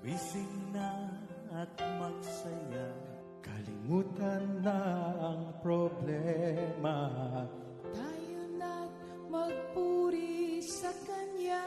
Gising na at magsaya, Kalimutan na ang problema. Tayo na't magpuri sa Kanya.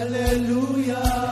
Hallelujah.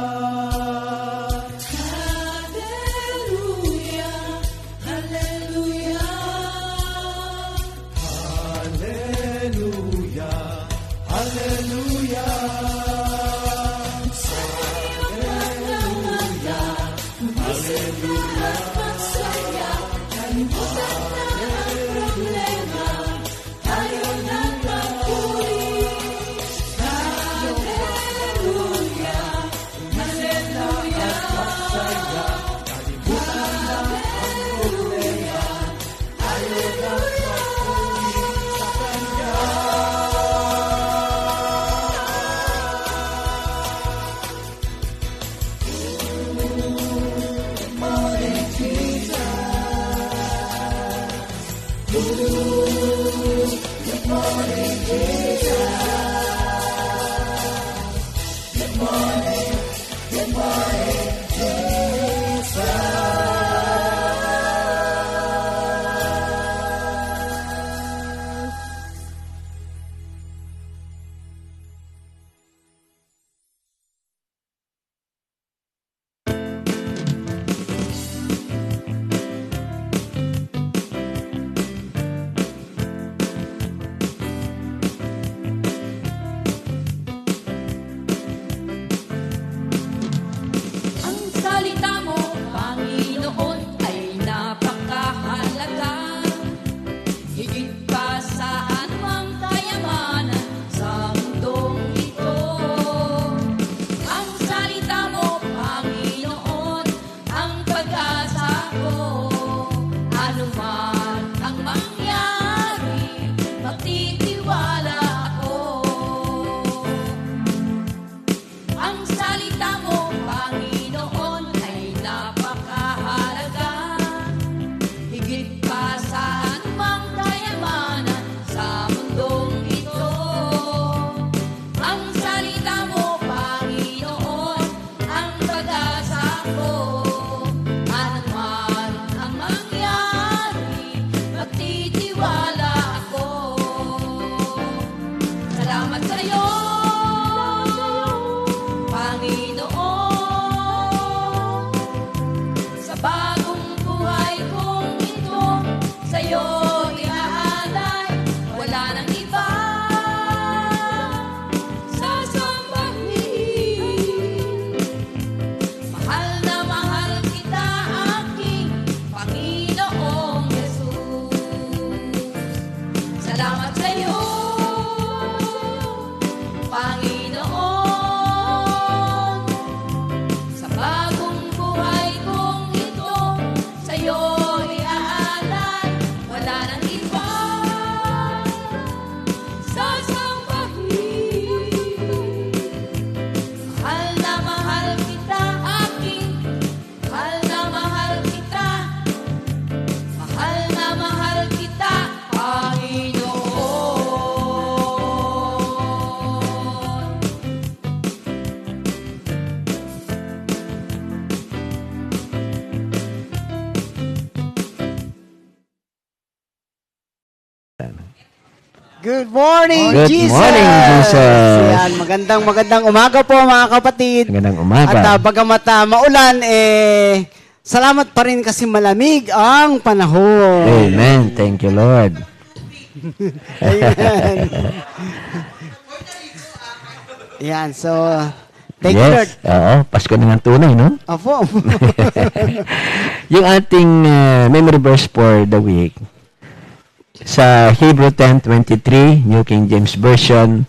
Salamat sa'yo, Panginoon, sa bagong buhay kong ito, sa'yo iaalay, wala nang iba sasambahin. Mahal na mahal kita, aking Panginoong Jesus. Salamat sa'yo, Panginoon, sa bagong buhay kong ito, sa'yo iaalay, wala nang iba sasambahin. Mahal na mahal kita, aking mahal na mahal kita, mahal na mahal kita, Panginoon. Good morning, Good Jesus! morning, Jesus! Yan, magandang umaga po mga kapatid. Magandang umaga. At bagamat maulan, salamat pa rin kasi malamig ang panahon. Amen. Thank you, Lord. Amen. Yan, so, thank you, Lord. Yes. Oo, Pasko na ng tunay, no? Opo. Yung ating memory verse for the week, sa Hebrew 10:23, New King James Version,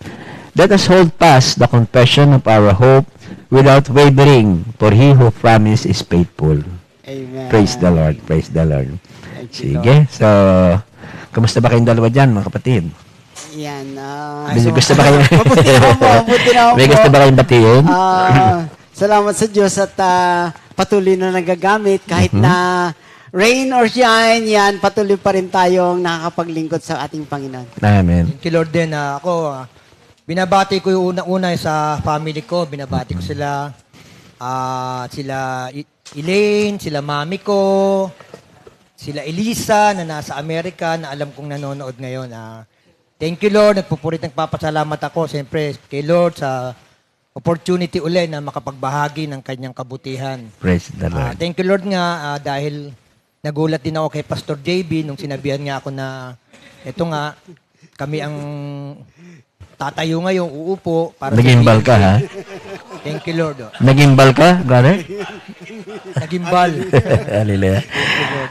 let us hold fast the confession of our hope without wavering, for he who promised is faithful. Amen. Praise the Lord. Praise the Lord. Thank you, Sige. So, kamusta ba kayong dalawa dyan, mga kapatid? Yan. May gusto ba kayo? Mabuti na ako. May gusto ba kayong batiin? Salamat sa Diyos at patuloy na nagagamit kahit na rain or shine, yan, patuloy pa rin tayong nakakapaglingkod sa ating Panginoon. Amen. Thank you, Lord din. Ako, binabati ko yung una-una sa family ko. Binabati ko sila. Sila Elaine, sila mami ko, sila Elisa na nasa Amerika na alam kong nanonood ngayon. Thank you, Lord. Nagpupurit ng papasalamat ako, siyempre, kay Lord sa opportunity uli na makapagbahagi ng kanyang kabutihan. Praise the Lord. Thank you, Lord nga, dahil nagulat din ako kay Pastor JB nung sinabihan nga ako na ito nga, kami ang tatayo ngayon, uupo. Para Nagimbal ka, ha? Thank you, Lord. Nagimbal ka, brother? Nagimbal. Hallelujah.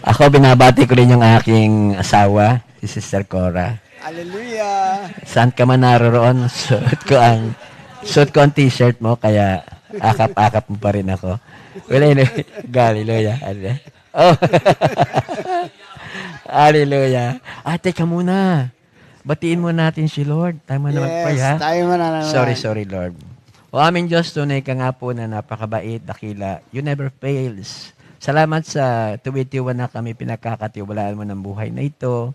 Ako, binabati ko rin yung aking asawa, si Sister Cora. Hallelujah! Saan ka man naroroon, suot ko ang t-shirt mo, kaya akap-akap mo pa rin ako. Well, anyway, hallelujah. Hallelujah. Oh. Hallelujah. Teka muna. Batiin mo natin si Lord. Tayo mo na mag-pray, ha? Tayo mo na naman. Sorry, Lord. O aming Diyos, tunay ka nga po na napakabait, dakila. You never fails. Salamat sa tuwitiwan na kami pinagkakatiwalaan mo ng buhay na ito,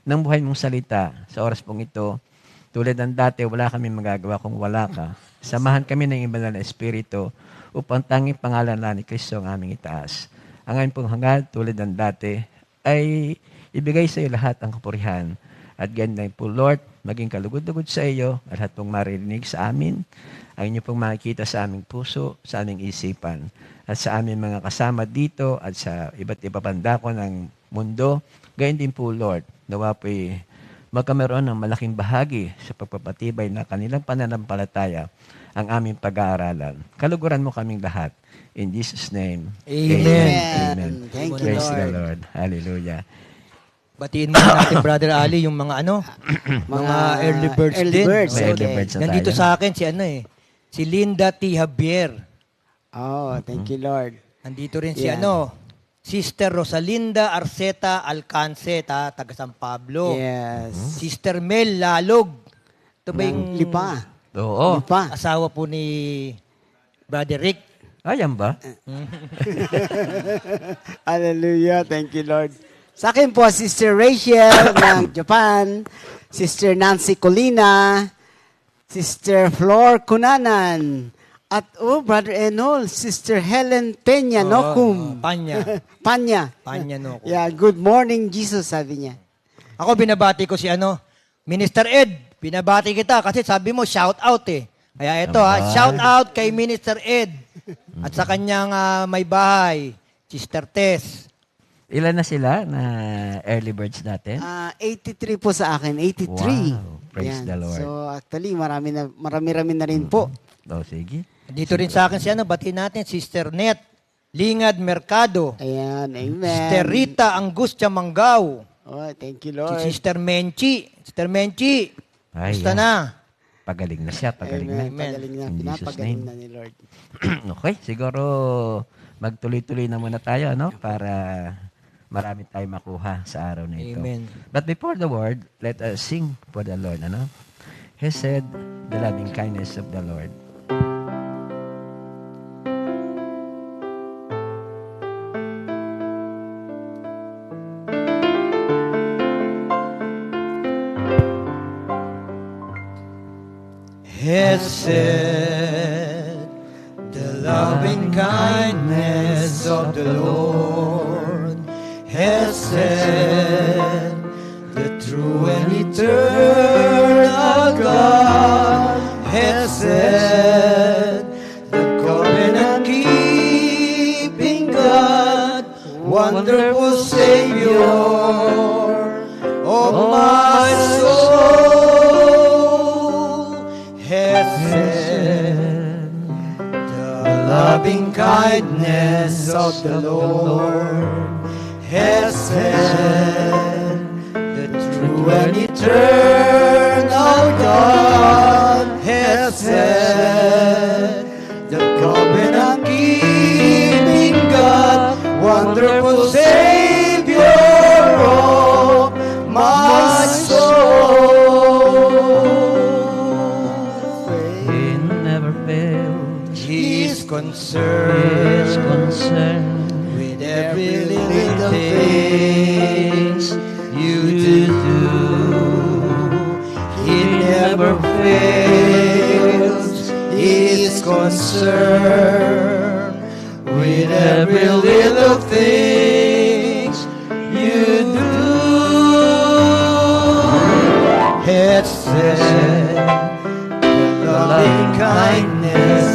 ng buhay mong salita sa oras pong ito. Tulad ng dati, wala kami magagawa kung wala ka. Samahan kami ng iba na Espiritu upang tanging pangalan na ni Kristo ang aming itaas. Ang aming pong hangad, tulad ng dati, ay ibigay sa iyo lahat ang kapurihan. At ganyan po, Lord, maging kalugod-lugod sa iyo at lahat pong maririnig sa amin, ang inyo pong makikita sa aming puso, sa aming isipan, at sa aming mga kasama dito at sa iba't iba pandako ng mundo. Gayon din po, Lord, nawa po'y magkameron ng malaking bahagi sa pagpapatibay na kanilang pananampalataya ang aming pag-aaralan. Kaluguran mo kaming lahat. In Jesus' name. Amen. Amen. Thank you, Praise Lord. the Lord. Hallelujah. Batiin mo natin, Brother Ali, yung mga mga early birds early din. birds, May okay. early birds na Nandito tayo. sa akin si Linda T. Javier. Oh, thank you, Lord. Nandito rin si Yeah. Sister Rosalinda Arceta Alcance, taga San Pablo. Yes. Sister Mel Lalog. Ito ba Ng yung Lipa. Oo. Lipa. asawa po ni Brother Rick? Ayan ba? Hallelujah. Thank you, Lord. Sa akin po, Sister Rachel ng Japan, Sister Nancy Colina, Sister Flor Cunanan, at Brother Enol, Sister Helen Peña Nokum. Panya. Panya. Panya Nokum. Yeah, good morning, Jesus, sabi niya. Ako binabati ko si Minister Ed Binabati kita kasi sabi mo, shout out eh. Kaya ito Aba. shout out kay Minister Ed at sa kanyang may bahay, Sister Tess. Ilan na sila na early birds natin? 83 po sa akin, 83. Wow, praise Yan. the Lord. So actually, marami na rin po. Oh, sige. Dito rin sa akin siya, batiin natin, Sister Net, Lingad Mercado, Ayan, amen. Sister Rita Angustia Manggao, Oh, thank you, si Lord. Sister Menchi. Sister Menchi, Ay, gusto yan. na? Pagaling na siya, pagaling na. Amen. Pagaling na, In Jesus' pinapagaling name. na ni Lord. Okay, siguro magtuloy-tuloy na muna tayo, no? Para marami tayong makuha sa araw na ito. Amen. But before the word, let us sing for the Lord, ano? He said, the loving kindness of the Lord. Hesed, the loving kindness of the Lord. Hesed, the true and eternal God. Hesed, the covenant keeping God. Wonderful Savior of my soul. Hesed, the loving kindness of the Lord. Hesed, the true and eternal God. Hesed, the covenant keeping God. Wonderful Savior of my soul. He never fails. He's He concerned is concerned with every little things you do. He never fails. He's concerned with every little things you do. Hesed, the loving kindness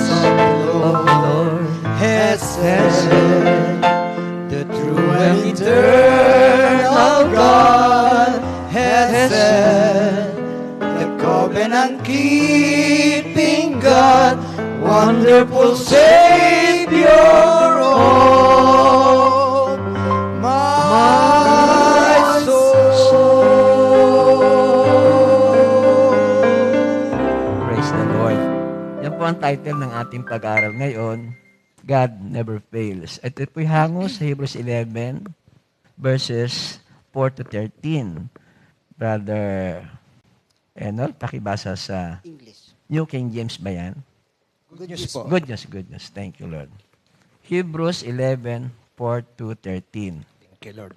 of the Lord. Hesed, the true and eternal God. Hesed, the covenant keeping God. Wonderful Savior of my soul. Praise the Lord. Yan po ang title ng ating pag-aaral ngayon, God Never Fails. At ito po'y hango sa Hebrews 11, verses 4 to 13. Brother Enol, pakibasa sa English. New King James ba yan? Good news po. Good news. Thank you, Lord. Hebrews 11, 4 to 13. Thank you, Lord.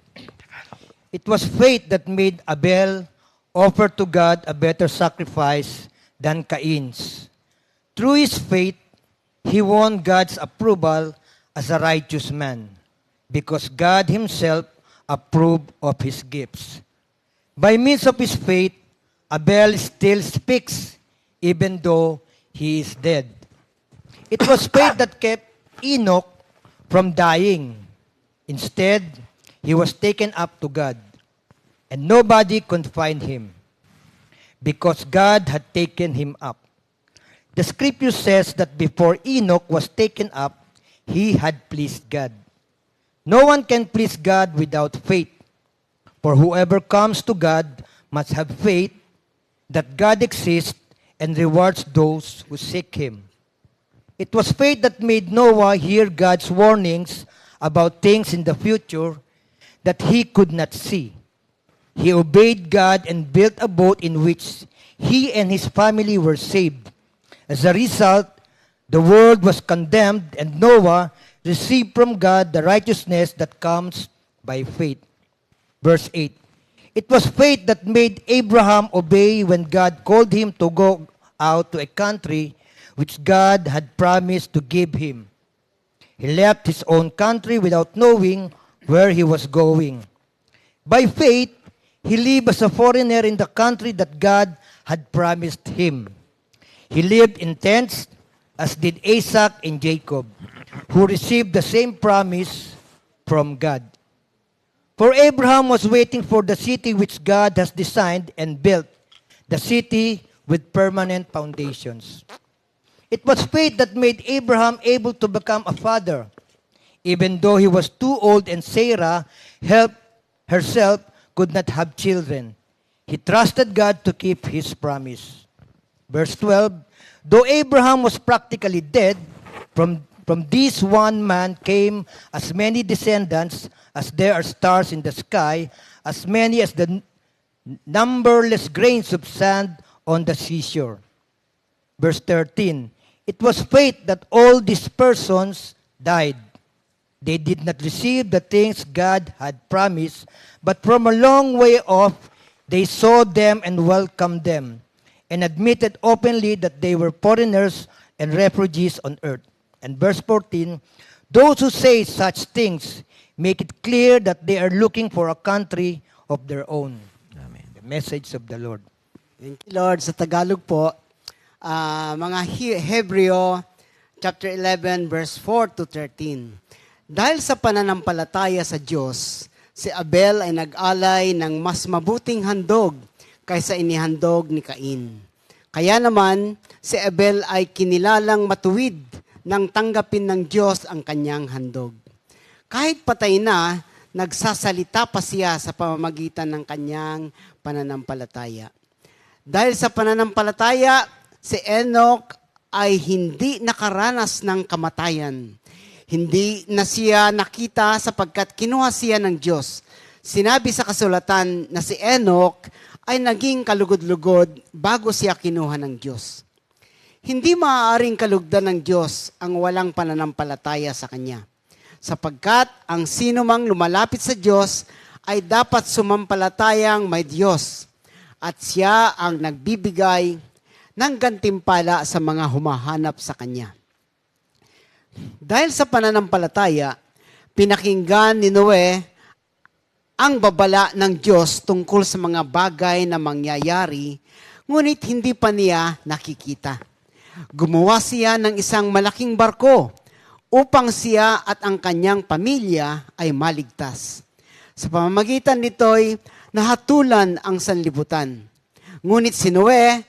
It was faith that made Abel offer to God a better sacrifice than Cain's. Through his faith, he won God's approval as a righteous man because God himself approved of his gifts. By means of his faith, Abel still speaks even though he is dead. It was faith that kept Enoch from dying. Instead, he was taken up to God, and nobody could find him because God had taken him up. The scripture says that before Enoch was taken up, he had pleased God. No one can please God without faith, for whoever comes to God must have faith that God exists and rewards those who seek him. It was faith that made Noah hear God's warnings about things in the future that he could not see. He obeyed God and built a boat in which he and his family were saved. As a result, the world was condemned and Noah received from God the righteousness that comes by faith. Verse 8. It was faith that made Abraham obey when God called him to go out to a country which God had promised to give him. He left his own country without knowing where he was going. By faith, he lived as a foreigner in the country that God had promised him. He lived in tents, as did Isaac and Jacob, who received the same promise from God. For Abraham was waiting for the city which God has designed and built, the city with permanent foundations. It was faith that made Abraham able to become a father, even though he was too old and Sarah herself could not have children. He trusted God to keep his promise. Verse 12, though Abraham was practically dead, from this one man came as many descendants as there are stars in the sky, as many as the numberless grains of sand on the seashore. Verse 13, it was faith that all these persons died. They did not receive the things God had promised, but from a long way off, they saw them and welcomed them, and admitted openly that they were foreigners and refugees on earth. And verse 14, those who say such things make it clear that they are looking for a country of their own. Amen. The message of the Lord. Thank you, Lord. Sa Tagalog po, mga Hebreo, chapter 11, verse 4 to 13. Dahil sa pananampalataya sa Diyos, si Abel ay nag-alay ng mas mabuting handog kaysa inihandog ni Cain. Kaya naman, si Abel ay kinilalang matuwid nang tanggapin ng Diyos ang kanyang handog. Kahit patay na, nagsasalita pa siya sa pamamagitan ng kanyang pananampalataya. Dahil sa pananampalataya, si Enoch ay hindi nakaranas ng kamatayan. Hindi na siya nakita sapagkat kinuha siya ng Diyos. Sinabi sa kasulatan na si Enoch ay naging kalugod-lugod bago siya kinuha ng Diyos. Hindi maaaring kalugdan ng Diyos ang walang pananampalataya sa Kanya, sapagkat ang sino mang lumalapit sa Diyos ay dapat sumampalatayang may Diyos, at siya ang nagbibigay ng gantimpala sa mga humahanap sa Kanya. Dahil sa pananampalataya, pinakinggan ni Noe ang babala ng Diyos tungkol sa mga bagay na mangyayari, ngunit hindi pa niya nakikita. Gumawa siya ng isang malaking barko upang siya at ang kanyang pamilya ay maligtas. Sa pamamagitan nito'y nahatulan ang sanlibutan. Ngunit si Noe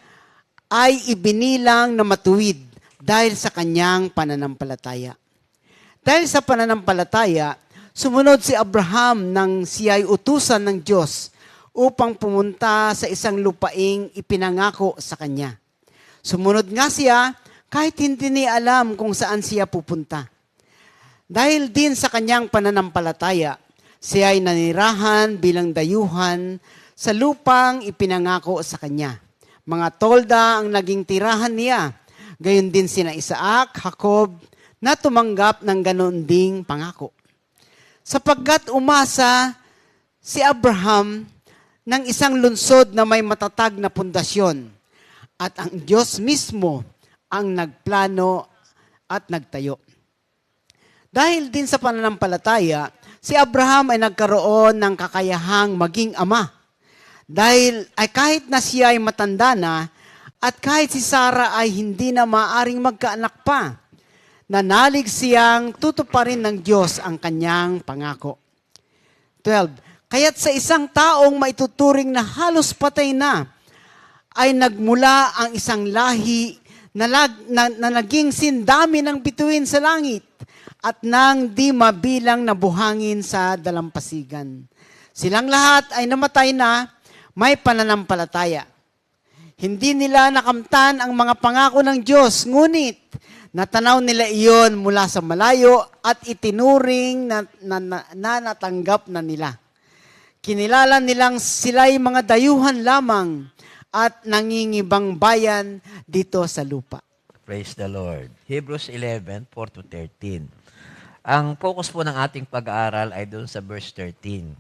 ay ibinilang na matuwid dahil sa kanyang pananampalataya. Dahil sa pananampalataya, sumunod si Abraham nang siya ay utusan ng Diyos upang pumunta sa isang lupaing ipinangako sa kanya. Sumunod nga siya kahit hindi niya alam kung saan siya pupunta. Dahil din sa kanyang pananampalataya, siya ay nanirahan bilang dayuhan sa lupang ipinangako sa kanya. Mga tolda ang naging tirahan niya. Gayon din sina Isaac, Jacob, na tumanggap ng ganoon ding pangako. Sapagkat umasa si Abraham ng isang lunsod na may matatag na pundasyon, at ang Diyos mismo ang nagplano at nagtayo. Dahil din sa pananampalataya, si Abraham ay nagkaroon ng kakayahang maging ama. Dahil ay kahit na siya ay matanda na, at kahit si Sarah ay hindi na maaring magkaanak pa, nanalig siyang tutuparin ng Diyos ang kanyang pangako. 12. Kaya't sa isang taong maituturing na halos patay na, ay nagmula ang isang lahi na naging sindami ng bituin sa langit at nang di mabilang na buhangin sa dalampasigan. Silang lahat ay namatay na may pananampalataya. Hindi nila nakamtan ang mga pangako ng Diyos, ngunit natanaw nila iyon mula sa malayo at itinuring na natanggap na nila. Kinilala nilang sila'y mga dayuhan lamang at nangingibang bayan dito sa lupa. Praise the Lord. Hebrews 11, 4 to 13. Ang focus po ng ating pag-aaral ay doon sa verse 13.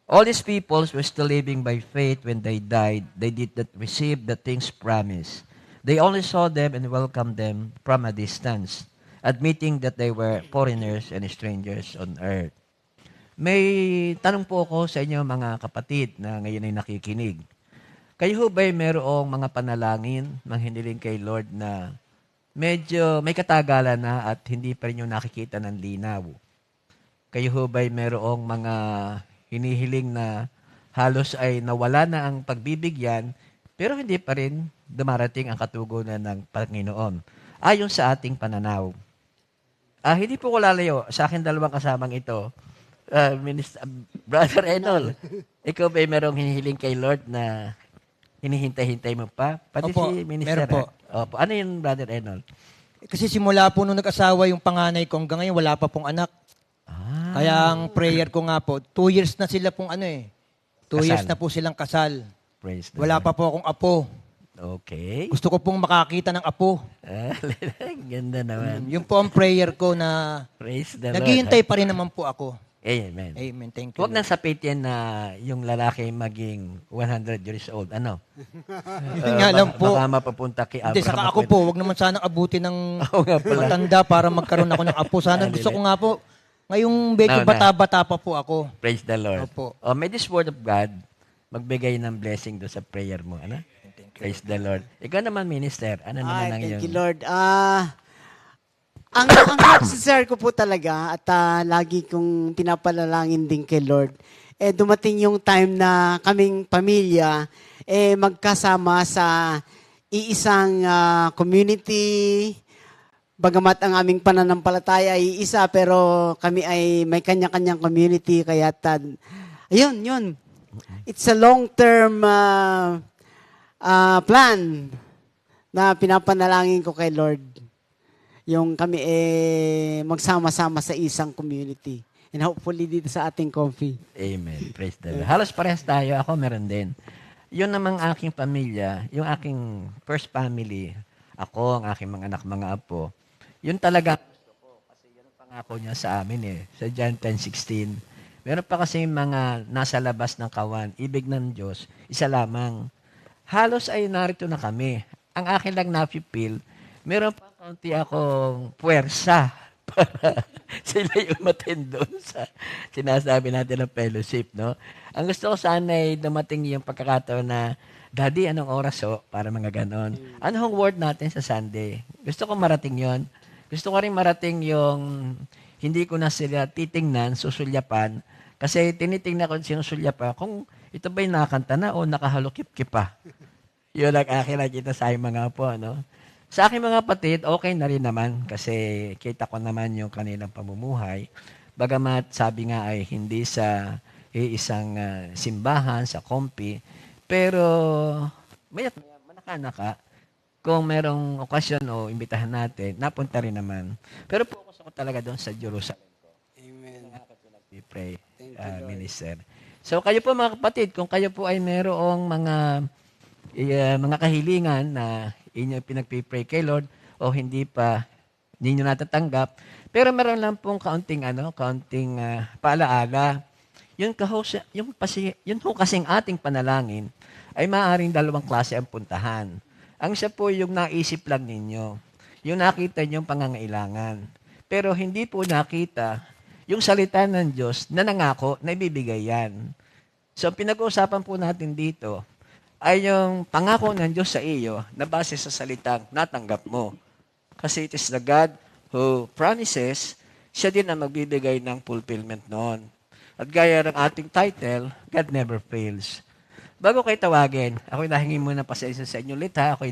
All these peoples were still living by faith when they died. They did not receive the things promised. They only saw them and welcomed them from a distance, admitting that they were foreigners and strangers on earth. May tanong po ako sa inyo mga kapatid na ngayon ay nakikinig. Kayo ho ba'y merong mga panalangin, mga hiniling kay Lord na medyo may katagalan na at hindi pa rin yung nakikita ng linaw? Kayo ho ba'y merong mga hinihiling na halos ay nawala na ang pagbibigyan, pero hindi pa rin dumarating ang katugunan ng Panginoon? Ayon sa ating pananaw. Hindi po ko lalayo sa akin dalawang kasamang ito. Brother Enol, ikaw ba'y merong hinihiling kay Lord na hinihintay-hintay mo pa? Pati Opo, si Minister. meron po. Opo. Ano yun, Brother Enol? Kasi simula po nung nag-asawa yung panganay ko hanggang ngayon, wala pa pong anak. Kaya ang prayer ko nga po, 2 years na sila pong 2 years Kasal. na po silang kasal. Praise the Wala Lord. pa po akong apo. Okay. Gusto ko pong makakita ng apo. Ganda naman. Yun po ang prayer ko na Praise the Lord. naghihintay pa rin naman po ako. Amen. Amen. Thank you. Huwag Lord. nang sapitin na yung lalaki maging 100 years old. Ano? Yun nga lang po. Baka mapapunta kay Abraham. Hindi, saka ako po, wag naman sanang abutin ng Oo nga pala. matanda para magkaroon ako ng apo. Sana gusto ko nga po, ngayong medyo No, no. bata-bata pa po ako. Praise the Lord. Opo. May this word of God, magbigay ng blessing doon sa prayer mo. Ano? Praise the Lord. Ikaw naman, Minister. Ano naman ang Thank iyong... you, Lord. Ang heart desire ko po talaga at lagi kong pinapalalangin din kay Lord, dumating yung time na kaming pamilya magkasama sa iisang community. Bagamat ang aming pananampalataya ay isa, pero kami ay may kanya-kanyang community. Kaya yun. It's a long-term plan na pinapanalangin ko kay Lord. Yung kami magsama-sama sa isang community. And hopefully dito sa ating coffee. Amen. Praise the Lord. Halos parehas tayo. Ako meron din. Yun namang aking pamilya, yung aking first family, ako, ang aking mga anak, mga apo, yun talaga gusto ko. Kasi yun ang pangako niya sa amin Sa John 10:16. Meron pa kasi mga nasa labas ng kawan, ibig ng Diyos, isa lamang. Halos ay narito na kami. Ang akin lang napipil, meron pa kaunti akong puwersa para sila yung matin doon sa sinasabi natin ng fellowship, no? Ang gusto ko sana ay dumating yung pagkakataon na, Daddy, anong oras para mga ganon? Ano ang word natin sa Sunday? Gusto ko marating yon. Gusto ko rin marating yung hindi ko na sila titingnan, susulyapan, kasi tinitingnan ko sinusulyapan kung ito ba'y nakakanta na o nakahalukip-kip pa. Yun ang akin nakita sa aking mga po, no? Sa aking mga kapatid, okay na rin naman kasi kita ko naman yung kanilang pamumuhay. Bagamat sabi nga ay hindi sa isang simbahan, sa kompi, pero mayat manaka-naka, kung merong okasyon o imbitahan natin, napunta rin naman. Pero focus ako talaga doon sa Jerusalem ko. Amen. Pray, Minister. So kayo po mga kapatid, kung kayo po ay merong mga kahilingan na inyo pinagpipray kay Lord o hindi nyo natatanggap, pero meron lang pong kaunting paalaala. Yun kasing ating panalangin ay maaaring dalawang klase ang puntahan. Ang isa po yung naisip lang ninyo, yung nakita nyong pangangailangan. Pero hindi po nakita yung salita ng Diyos na nangako na ibibigay yan. So pinag-uusapan po natin dito ay yung pangako ng Diyos sa iyo na base sa salitang natanggap mo. Kasi it is the God who promises, siya din ang magbibigay ng fulfillment noon. At gaya ng ating title, God never fails. Bago kayo tawagin, ako'y nahingi muna pasensya sa inyo ulit ha. Ako'y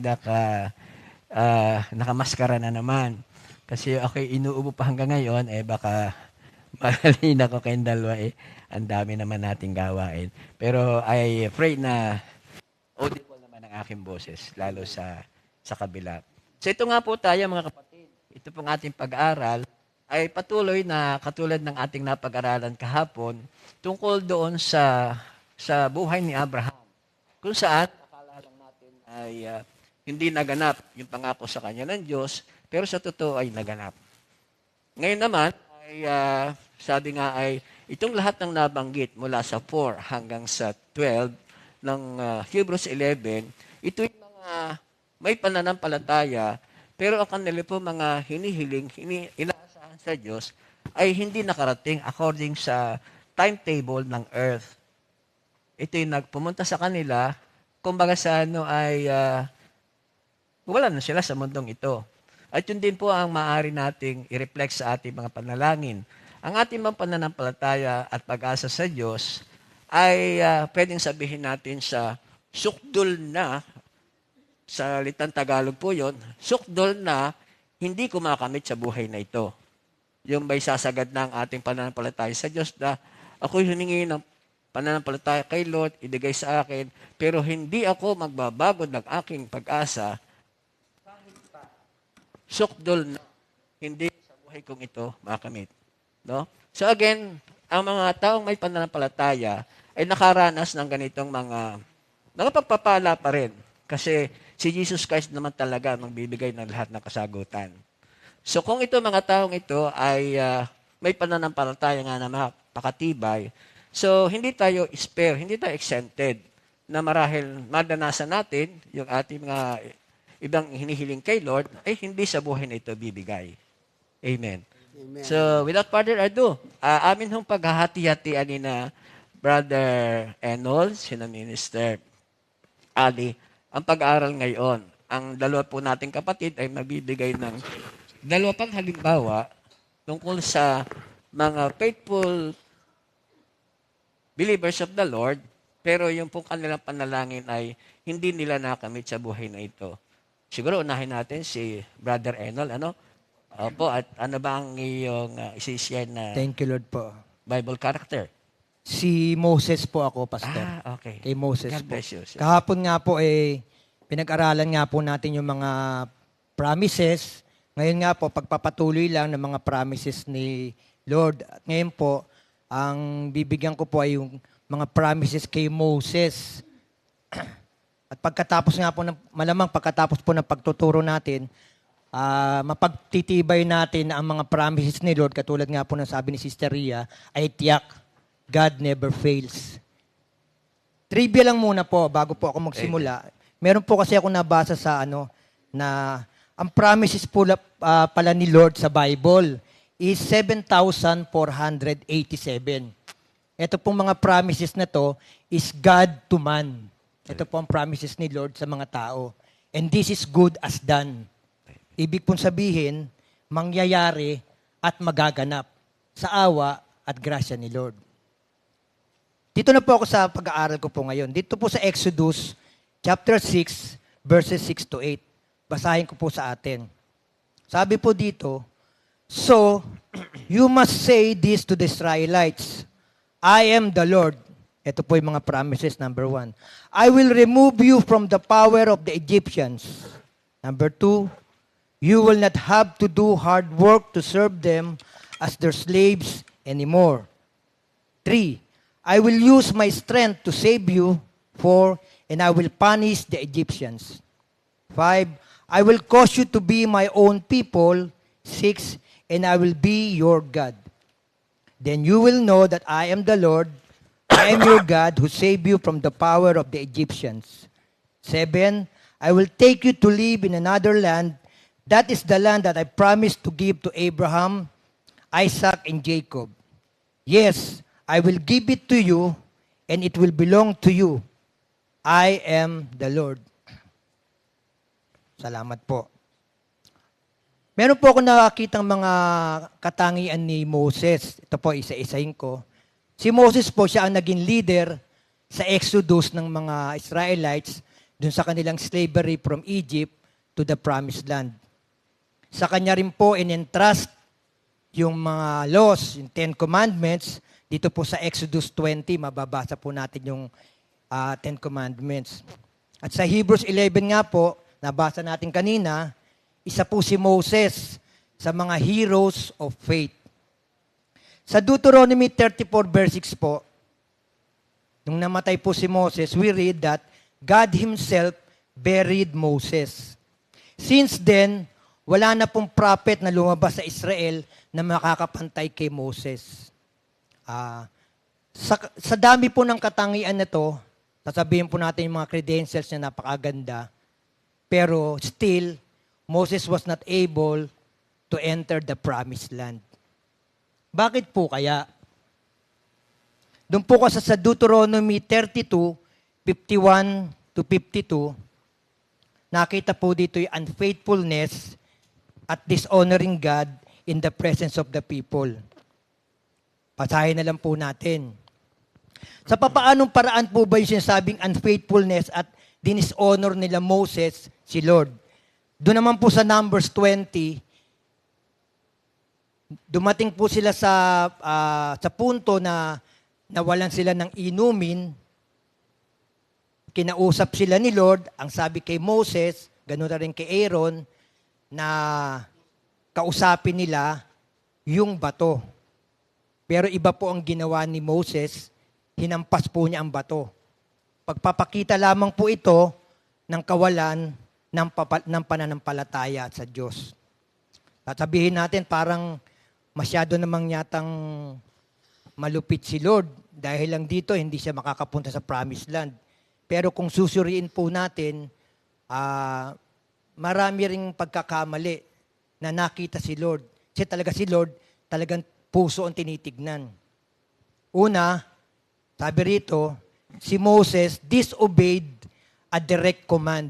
nakamaskara na naman. Kasi ako'y inuubo pa hanggang ngayon, baka mahalina ko kayong dalawa Ang dami naman nating gawain. Pero I pray na audible naman ang aking boses, lalo sa kabila. So ito nga po tayo mga kapatid. Ito pong ating pag-aaral ay patuloy na katulad ng ating napag-aralan kahapon tungkol doon sa buhay ni Abraham. Kung saan, akala lang natin ay hindi naganap yung pangako sa kanya ng Diyos, pero sa totoo ay naganap. Ngayon naman, ay sabi nga ay itong lahat ng nabanggit mula sa 4 hanggang sa 12 ng Hebrews 11, ito yung mga may pananampalataya, pero ang kanila po mga hinihiling, inaasahan sa Diyos, ay hindi nakarating according sa timetable ng earth. Ito yung nagpumunta sa kanila, kumbaga sa ano ay wala na sila sa mundong ito. At yun din po ang maaari nating i-reflect sa ating mga panalangin. Ang ating mga pananampalataya at pag-asa sa Diyos ay pwedeng sabihin natin sa sukdol na, sa litang Tagalog po yun, sukdol na hindi kumakamit sa buhay na ito. Yung ba'y sasagad na ang ating pananampalataya sa Diyos na ako'y humingi ng pananampalataya kay Lord, ibigay sa akin, pero hindi ako magbabago ng aking pag-asa sukdol na hindi sa buhay kong ito makamit. No? So again, ang mga taong may pananampalataya ay nakaranas ng ganitong mga pagpapala pa rin. Kasi si Jesus Christ naman talaga magbibigay ng lahat ng kasagutan. So kung ito mga taong ito ay may pananampalataya nga na mapakatibay, so hindi tayo spare, hindi tayo exempted na marahil madanasan natin yung ating mga ibang hinihiling kay Lord, ay hindi sa buhay na ito bibigay. Amen. Amen. So, without further ado, amin hong paghahati-hatian ni na Brother Enol, sina Minister Ali, ang pag-aaral ngayon. Ang dalawa po nating kapatid ay magbibigay ng dalawa pang halimbawa tungkol sa mga faithful believers of the Lord, pero yung pong kanilang panalangin ay hindi nila nakamit sa buhay na ito. Siguro unahin natin si Brother Enol, ano? Opo, at ano ba ang iyong isi-share na Thank you, Lord po. Bible character? Si Moses po ako, Pastor. Okay. Kay Moses God po. bless you. Kahapon nga po, pinag-aralan nga po natin yung mga promises. Ngayon nga po, pagpapatuloy lang ng mga promises ni Lord. At ngayon po, ang bibigyan ko po ay yung mga promises kay Moses. At pagkatapos nga po, malamang pagkatapos po ng pagtuturo natin, mapagtitibay natin na ang mga promises ni Lord, katulad nga po ng sabi ni Sister Ria, ay tiyak. God never fails. Trivia lang muna po, bago po ako magsimula. Meron po kasi ako nabasa sa na ang promises po pala ni Lord sa Bible is 7,487. Ito pong mga promises na to is God to man. Ito po ang promises ni Lord sa mga tao. And this is good as done. Ibig pong sabihin, mangyayari at magaganap sa awa at grasya ni Lord. Dito na po ako sa pag-aaral ko po ngayon. Dito po sa Exodus chapter 6, verses 6 to 8. Basahin ko po sa atin. Sabi po dito, so, you must say this to the Israelites, I am the Lord. Ito po yung mga promises, number 1. I will remove you from the power of the Egyptians. Number 2, you will not have to do hard work to serve them as their slaves anymore. 3, I will use my strength to save you. 4, and I will punish the Egyptians. 5, I will cause you to be my own people. 6, and I will be your God. Then you will know that I am the Lord, I am your God who saved you from the power of the Egyptians. 7, I will take you to live in another land. That is the land that I promised to give to Abraham, Isaac, and Jacob. Yes, I will give it to you, and it will belong to you. I am the Lord. Salamat po. Meron po ako nakakitang mga katangian ni Moses. Ito po, isa-isahin ko. Si Moses po, siya ang naging leader sa Exodus ng mga Israelites dun sa kanilang slavery from Egypt to the Promised Land. Sa kanya rin po in-entrust yung mga laws, yung 10 Commandments. Dito po sa Exodus 20, mababasa po natin yung 10 Commandments. At sa Hebrews 11 nga po, nabasa natin kanina, isa po si Moses sa mga heroes of faith. Sa Deuteronomy 34 verse 6 po, nung namatay po si Moses, we read that God Himself buried Moses. Since then, wala na pong prophet na lumabas sa Israel na makakapantay kay Moses. Sa dami po ng katangian na to, sasabihin po natin yung mga credentials na napakaganda, pero still, Moses was not able to enter the promised land. Bakit po kaya? Doon po kasi sa Deuteronomy 32, 51 to 52, nakita po dito yung unfaithfulness at dishonoring God in the presence of the people. Basahin na lang po natin. Sa papaanong paraan po ba yung sinasabing unfaithfulness at dishonor nila Moses, si Lord? Doon naman po sa Numbers 20, dumating po sila sa punto na nawalan sila ng inumin. Kinausap sila ni Lord, ang sabi kay Moses, ganoon na rin kay Aaron, na kausapin nila yung bato. Pero iba po ang ginawa ni Moses, hinampas po niya ang bato. Pagpapakita lamang po ito ng kawalan ng pananampalataya sa Diyos. Sasabihin natin parang masyado namang yatang malupit si Lord dahil lang dito hindi siya makakapunta sa promised land. Pero kung susuriin po natin, marami ring pagkakamali na nakita si Lord. Kasi talaga si Lord, talagang puso ang tinitignan. Una, sabi rito, si Moses disobeyed a direct command.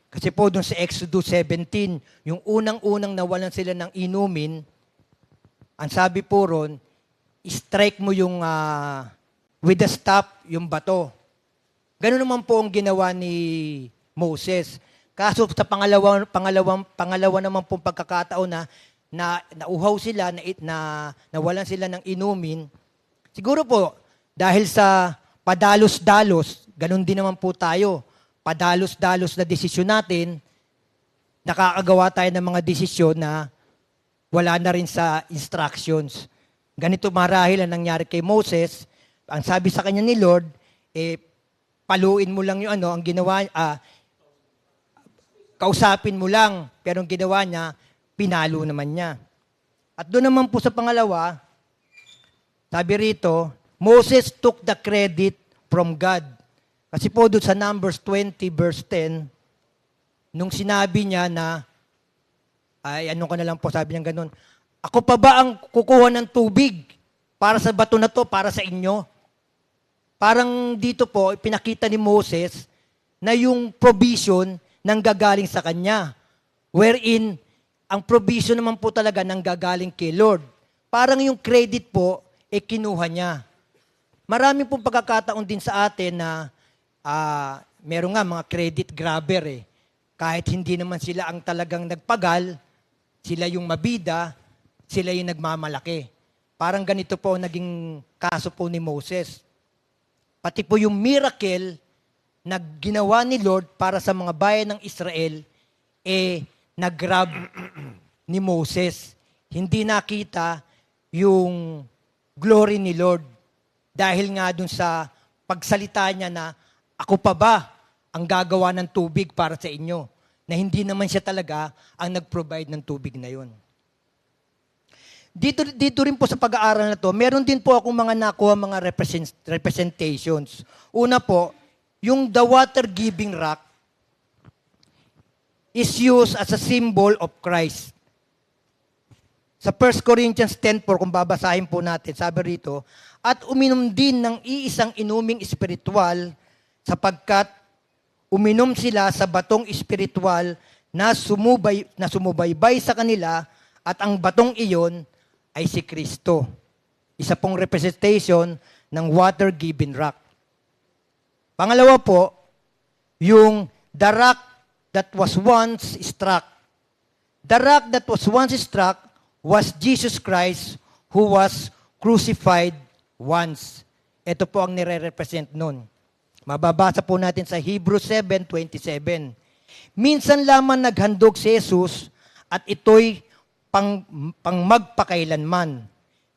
Kasi po doon sa Exodus 17, yung unang-unang nawalan sila ng inumin, ang sabi po ron, strike mo yung with the staff, yung bato. Ganun naman po ang ginawa ni Moses. Kaso sa pangalawa naman pong pagkakataon na nauhaw sila, na nawalan sila ng inumin, siguro po, dahil sa padalos-dalos, ganun din naman po tayo, padalos-dalos na desisyon natin, nakakagawa tayo ng mga desisyon na wala na rin sa instructions. Ganito marahil ang nangyari kay Moses, ang sabi sa kanya ni Lord, paluin mo lang yung ang ginawa, kausapin mo lang, pero ang ginawa niya, pinalo naman niya. At doon naman po sa pangalawa, sabi rito, Moses took the credit from God. Kasi po doon sa Numbers 20 verse 10, nung sinabi niya na, ko na lang po, sabi niya ganun, ako pa ba ang kukuha ng tubig para sa bato na to, para sa inyo? Parang dito po, pinakita ni Moses na yung provision nanggagaling sa kanya. Wherein, ang provision naman po talaga nanggagaling kay Lord. Parang yung credit po, kinuha niya. Marami pong pagkakataon din sa atin na meron nga mga credit grabber . Kahit hindi naman sila ang talagang nagpagal, sila yung mabida, sila yung nagmamalaki. Parang ganito po naging kaso po ni Moses. Pati po yung miracle na ginawa ni Lord para sa mga bayan ng Israel, nag-grab ni Moses. Hindi nakita yung glory ni Lord. Dahil nga dun sa pagsalita niya na, ako pa ba ang gagawa ng tubig para sa inyo? Na hindi naman siya talaga ang nag-provide ng tubig na yun. Dito rin po sa pag-aaral na to, meron din po akong mga nakuha mga representations. Una po, yung the water-giving rock is used as a symbol of Christ. Sa 1 Corinthians 10:4, kung babasahin po natin, sabi rito, at uminom din ng iisang inuming espiritual sapagkat uminom sila sa batong espiritual na sumubaybay sa kanila at ang batong iyon ay si Kristo. Isa pong representation ng water-giving rock. Pangalawa po, yung the rock that was once struck. The rock that was once struck was Jesus Christ who was crucified once. Ito po ang nire-represent nun. Mababasa po natin sa Hebrews 7:27. Minsan lamang naghandog si Jesus at ito'y pang magpakailanman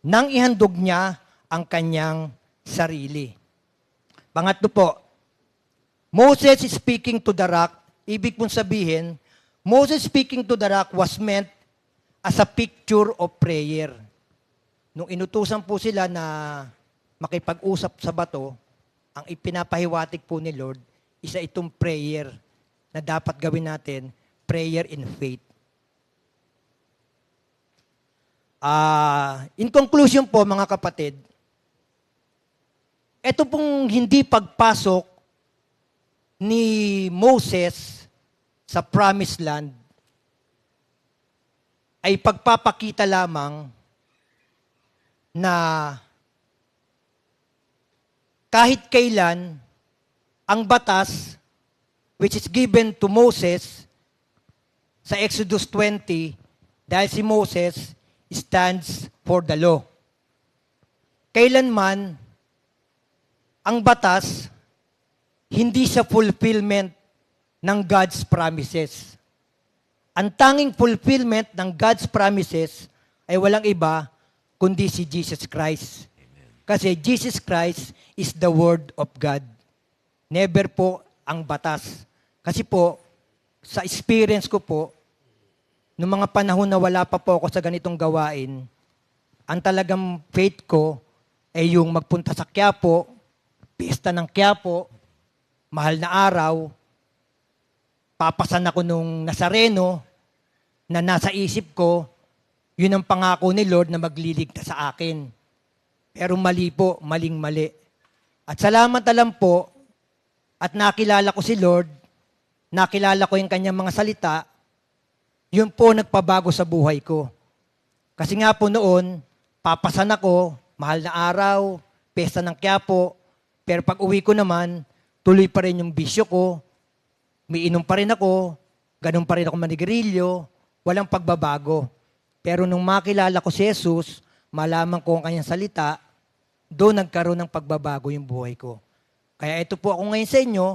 nang ihandog niya ang kanyang sarili. Pangatlo po, Moses is speaking to the rock. Ibig pong sabihin, Moses speaking to the rock was meant as a picture of prayer. Nung inutusan po sila na makipag-usap sa bato, ang ipinapahiwatig po ni Lord, isa itong prayer na dapat gawin natin, prayer in faith. In conclusion po, mga kapatid, ito pong hindi pagpasok ni Moses sa Promised Land ay pagpapakita lamang na kahit kailan ang batas which is given to Moses sa Exodus 20, dahil si Moses stands for the law. Kailanman ang batas hindi siya fulfillment ng God's promises. Ang tanging fulfillment ng God's promises ay walang iba kundi si Jesus Christ. Kasi Jesus Christ is the Word of God. Never po ang batas. Kasi po, sa experience ko po, noong mga panahon na wala pa po ako sa ganitong gawain, ang talagang faith ko ay yung magpunta sa Quiapo, pista ng Quiapo, mahal na araw, papasan ako nung Nazareno, na nasa isip ko, yun ang pangako ni Lord na magliligtas sa akin. Pero mali po, maling-mali. At salamat na lang po, at nakilala ko si Lord, nakilala ko yung kanyang mga salita, yun po nagpabago sa buhay ko. Kasi nga po noon, papasan ako, mahal na araw, pesta ng Quiapo, pero pag uwi ko naman, tuloy pa rin yung bisyo ko, umiinom pa rin ako, ganun pa rin ako manigarilyo, walang pagbabago. Pero nung makilala ko si Jesus, malaman ko ang kanyang salita, doon nagkaroon ng pagbabago yung buhay ko. Kaya ito po ako ngayon sa inyo,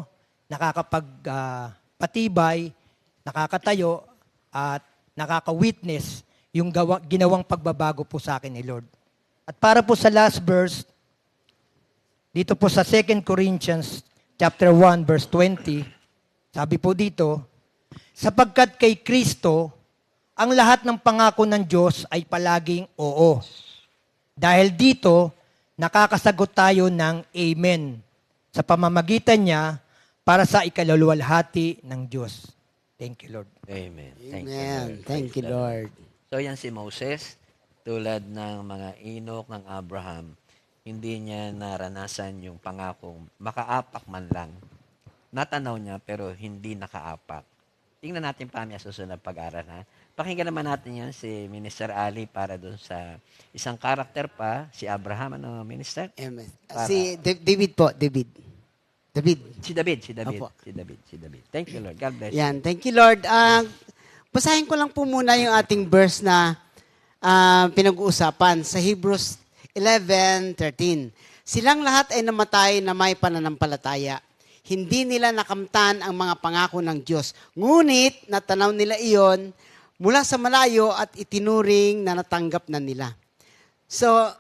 nakakapagpatibay, nakakatayo, at nakaka-witness yung ginawang pagbabago po sa akin ni Lord. At para po sa last verse, dito po sa 2 Corinthians chapter 1, verse 20, sabi po dito, sapagkat kay Kristo, ang lahat ng pangako ng Diyos ay palaging oo. Dahil dito, nakakasagot tayo ng Amen sa pamamagitan niya para sa ikaluluwalhati ng Diyos. Thank you, Lord. Amen. Amen. Thank you, Lord. Lord. So yan si Moses, tulad ng mga Enoch ng Abraham, hindi niya naranasan yung pangakong makaapak man lang. Natanaw niya pero hindi nakaapak. Tingnan natin pa niya susunod pag-aral, ha? Pakinggan naman natin yan si Minister Ali para doon sa isang karakter pa, si Abraham, ano, Minister? Amen. Para- Si David po, David. Si David. Opo. Si David. Thank you, Lord. God bless you. Yan, thank you, Lord. Basahin ko lang po muna yung ating verse na pinag-uusapan sa Hebrews 11:13. Silang lahat ay namatay na may pananampalataya. Hindi nila nakamtan ang mga pangako ng Diyos. Ngunit, natanaw nila iyon mula sa malayo at itinuring na natanggap na nila. So,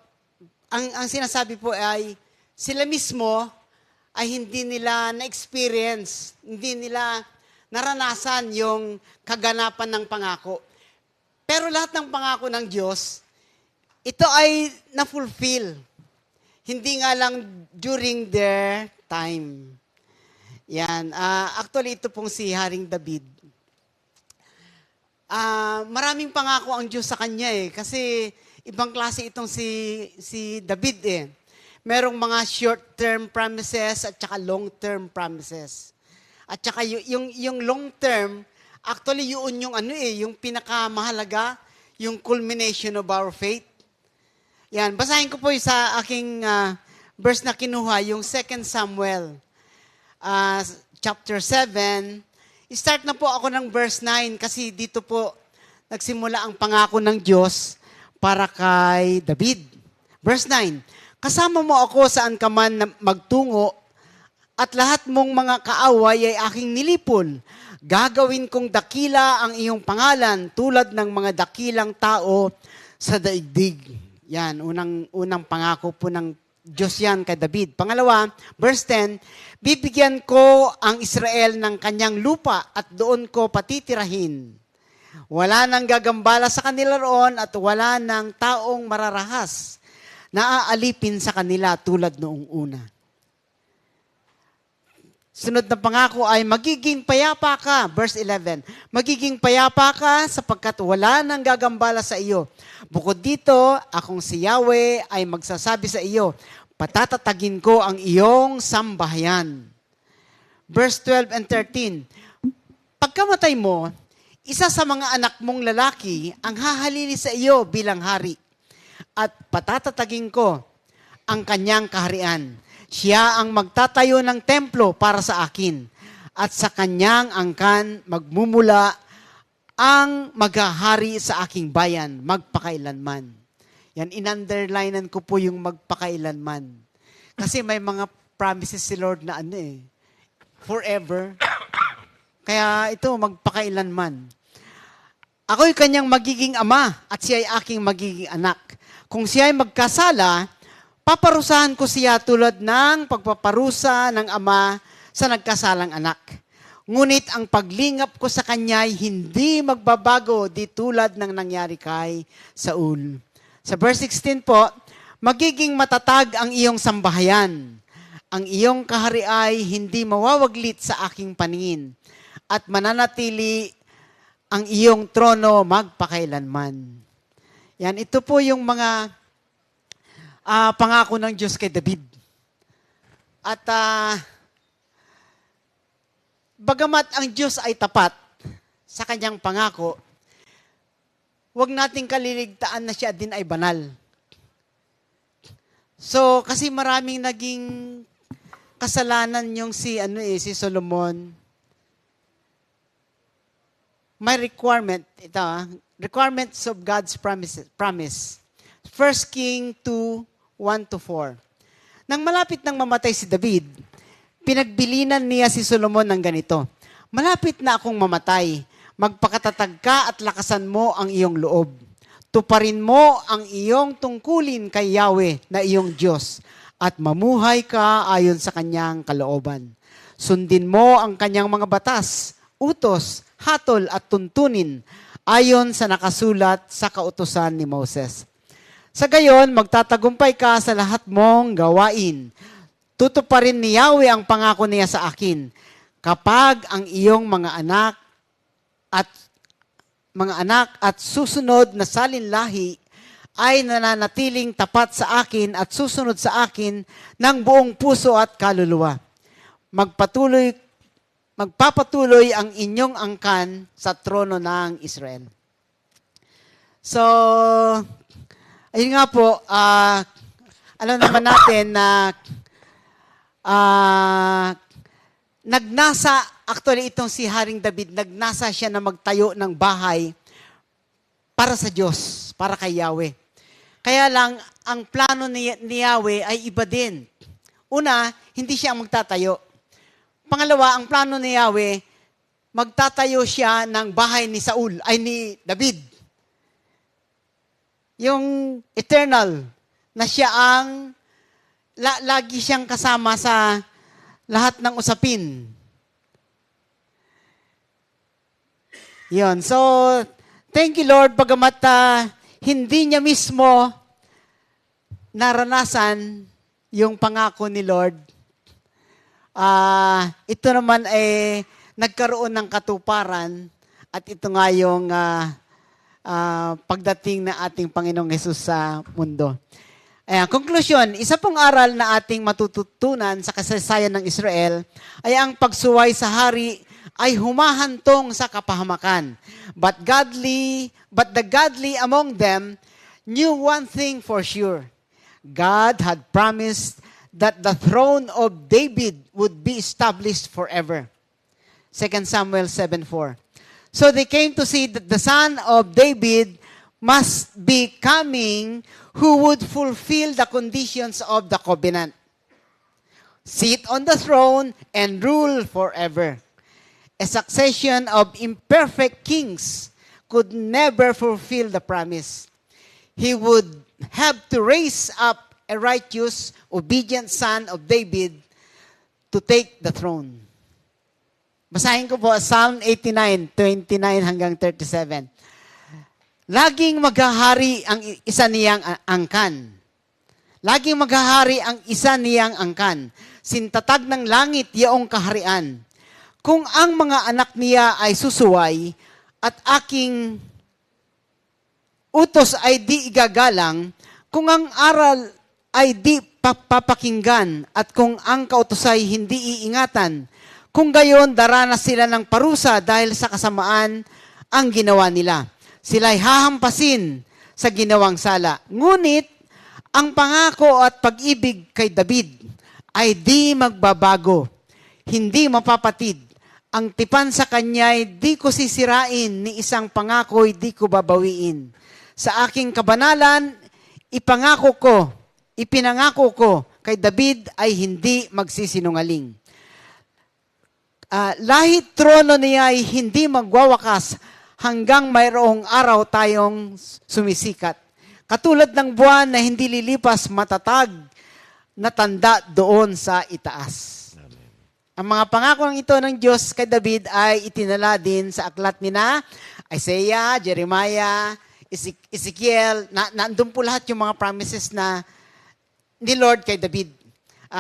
ang sinasabi po ay, sila mismo ay hindi nila na-experience, hindi nila naranasan yung kaganapan ng pangako. Pero lahat ng pangako ng Diyos, ito ay na-fulfill. Hindi nga lang during their time. Yan. Actually, ito pong si Haring David. Maraming pangako ang Diyos sa kanya eh. Kasi ibang klase itong si David eh. Merong mga short-term promises at saka long-term promises. At saka yung long-term, actually yun yung yung pinakamahalaga, yung culmination of our faith. Yan, basahin ko po sa aking verse na kinuha, yung 2 Samuel chapter 7. Start na po ako ng verse 9 kasi dito po nagsimula ang pangako ng Diyos para kay David. Verse 9, kasama mo ako saan ka man magtungo at lahat mong mga kaaway ay aking nilipol. Gagawin kong dakila ang iyong pangalan tulad ng mga dakilang tao sa daigdig. Yan, unang pangako po ng Diyos yan kay David. Pangalawa, verse 10, bibigyan ko ang Israel ng kanyang lupa at doon ko patitirahin. Wala nang gagambala sa kanila roon at wala nang taong mararahas na aalipin sa kanila tulad noong una. Sunod na pangako ay magiging payapa ka. Verse 11, magiging payapa ka sapagkat wala nang gagambala sa iyo. Bukod dito, akong si Yahweh ay magsasabi sa iyo, patatatagin ko ang iyong sambahayan. verse 12 and 13. Pagkamatay mo, isa sa mga anak mong lalaki ang hahalili sa iyo bilang hari at patatatagin ko ang kanyang kaharian. Siya ang magtatayo ng templo para sa akin at sa kanyang angkan magmumula ang maghahari sa aking bayan magpakailanman. Yan, in-underlinean ko po yung magpakailanman. Kasi may mga promises si Lord na forever. Kaya ito, magpakailanman. Ako'y kanyang magiging ama at siya ay aking magiging anak. Kung siya ay magkasala, paparusahan ko siya tulad ng pagpaparusa ng ama sa nagkasalang anak. Ngunit ang paglingap ko sa kanya ay hindi magbabago di tulad ng nangyari kay Saul. Sa verse 16 po, magiging matatag ang iyong sambahayan. Ang iyong kahari ay hindi mawawaglit sa aking paningin at mananatili ang iyong trono magpakailanman. Yan, ito po yung mga pangako ng Diyos kay David. At bagamat ang Diyos ay tapat sa kanyang pangako, huwag nating kaliligtaan na siya din ay banal. So, kasi maraming naging kasalanan yung si Solomon. May requirement, requirements of God's promise. 1 King 2:1-4. Nang malapit nang mamatay si David, pinagbilinan niya si Solomon ng ganito, malapit na akong mamatay, magpakatatag ka at lakasan mo ang iyong loob. Tuparin mo ang iyong tungkulin kay Yahweh na iyong Diyos at mamuhay ka ayon sa kanyang kalooban. Sundin mo ang kanyang mga batas, utos, hatol at tuntunin ayon sa nakasulat sa kautusan ni Moses. Sa gayon, magtatagumpay ka sa lahat mong gawain. Tutuparin ni Yahweh ang pangako niya sa akin kapag ang iyong mga anak at susunod na salinlahi ay nananatiling tapat sa akin at susunod sa akin ng buong puso at kaluluwa. Magpapatuloy ang inyong angkan sa trono ng Israel. So, ayun nga po, alam naman natin na actually itong si Haring David, nagnasa siya na magtayo ng bahay para sa Diyos, para kay Yahweh. Kaya lang, ang plano ni Yahweh ay iba din. Una, hindi siya ang magtatayo. Pangalawa, ang plano ni Yahweh, magtatayo siya ng bahay ni David. Yung eternal, na siya ang lagi siyang kasama sa lahat ng usapin. Yon. So, thank you Lord, bagamat hindi niya mismo naranasan yung pangako ni Lord. Ito naman ay nagkaroon ng katuparan at ito nga yung pagdating na ating Panginoong Hesus sa mundo. Conclusion, isa pong aral na ating matututunan sa kasaysayan ng Israel ay ang pagsuway sa hari ay humahantong sa kapahamakan. But the godly among them knew one thing for sure. God had promised that the throne of David would be established forever. 2 Samuel 7:4. So they came to see that the son of David must be coming who would fulfill the conditions of the covenant. Sit on the throne and rule forever. A succession of imperfect kings could never fulfill the promise. He would have to raise up a righteous, obedient son of David to take the throne. Basahin ko po Psalm 89:29 hanggang 37. Laging maghahari ang isa niyang angkan. Laging maghahari ang isa niyang angkan. Sintatag ng langit yaong kaharian. Kung ang mga anak niya ay susuway at aking utos ay di igagalang, kung ang aral ay di papakinggan at kung ang kautos ay hindi iingatan, Kung gayon, daranas sila ng parusa dahil sa kasamaan ang ginawa nila. Sila'y hahampasin sa ginawang sala. Ngunit, ang pangako at pag-ibig kay David ay di magbabago, hindi mapapatid. Ang tipan sa kanya'y di ko sisirain, ni isang pangako'y di ko babawiin. Sa aking kabanalan, ipinangako ko kay David ay hindi magsisinungaling. Lahit trono niya ay hindi magwawakas hanggang mayroong araw tayong sumisikat. Katulad ng buwan na hindi lilipas, matatag na tanda doon sa itaas. Ang mga pangako ng ito ng Diyos kay David ay itinala din sa aklat ni na Isaiah, Jeremiah, Ezekiel. Nandun po lahat yung mga promises na ni Lord kay David.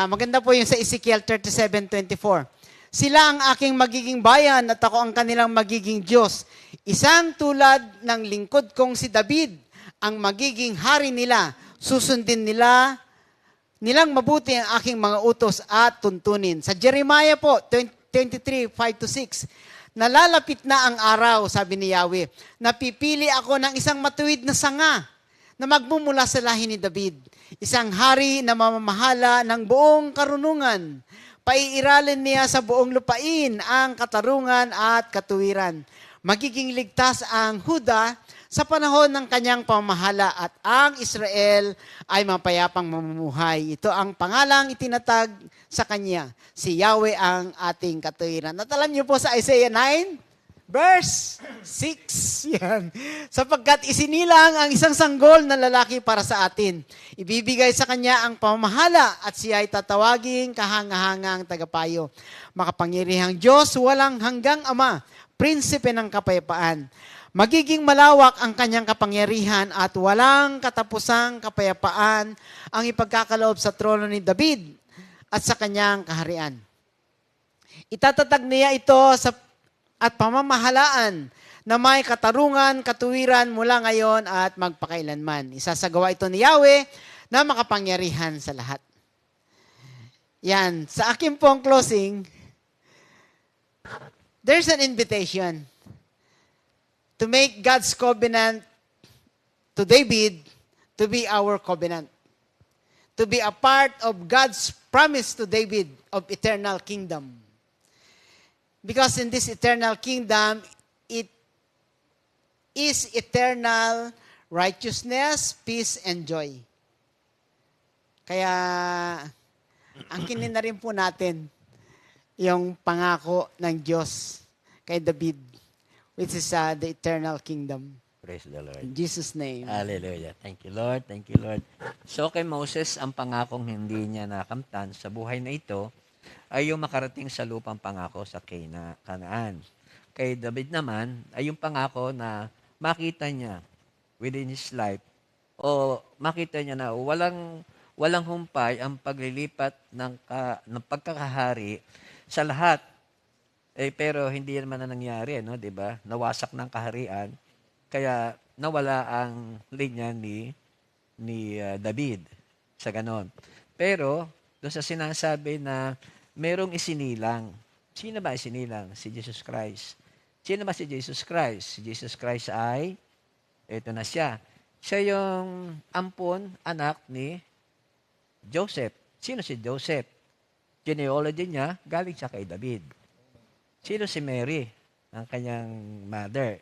Maganda po yung sa Ezekiel 37:24. Sila ang aking magiging bayan at ako ang kanilang magiging Diyos. Isang tulad ng lingkod kong si David ang magiging hari nila. Susundin nilang mabuti ang aking mga utos at tuntunin. Sa Jeremiah po, 23:5-6, nalalapit na ang araw, sabi ni Yahweh, napipili ako ng isang matuwid na sanga na magmumula sa lahi ni David. Isang hari na mamamahala ng buong karunungan. Paiiralin niya sa buong lupain ang katarungan at katuwiran. Magiging ligtas ang Huda sa panahon ng kanyang pamahala at ang Israel ay mapayapang mamumuhay. Ito ang pangalang itinatag sa kanya. Si Yahweh ang ating katuwiran. At alam niyo po sa Isaiah 9, verse 6, yan. Sapagkat isinilang ang isang sanggol na lalaki para sa atin. Ibibigay sa kanya ang pamahala at siya ay tatawaging kahangahangang tagapayo. Makapangyarihang Diyos, walang hanggang Ama, prinsipe ng kapayapaan. Magiging malawak ang kanyang kapangyarihan at walang katapusang kapayapaan ang ipagkakaloob sa trono ni David at sa kanyang kaharian. Itatatag niya ito at pamamahalaan na may katarungan, katuwiran mula ngayon at magpakailanman. Isasagawa ito ni Yahweh na makapangyarihan sa lahat. Yan. Sa akin pong closing, there's an invitation to make God's covenant to David to be our covenant. To be a part of God's promise to David of eternal kingdom. Because in this eternal kingdom, it is eternal righteousness, peace, and joy. Kaya, angkinin na rin po natin yung pangako ng Diyos kay David, which is the eternal kingdom. Praise the Lord. In Jesus' name. Hallelujah. Thank you, Lord. Thank you, Lord. So, kay Moses, ang pangakong hindi niya nakamtan sa buhay na ito ay yung makarating sa lupang pangako sa Canaan. Kay David naman ay yung pangako na makita niya within his life o makita niya na walang humpay ang paglilipat ng pagkakahari sa lahat. Pero hindi naman na nangyari, no, 'di ba? Nawasak ng kaharian kaya nawala ang linya ni David sa ganon. Pero doon sa sinasabi na merong isinilang. Sino ba isinilang? Si Jesus Christ. Sino ba si Jesus Christ? Si Jesus Christ ay, ito na siya. Siya yung ampon, anak ni Joseph. Sino si Joseph? Genealogy niya, galing siya kay David. Sino si Mary? Ang kanyang mother.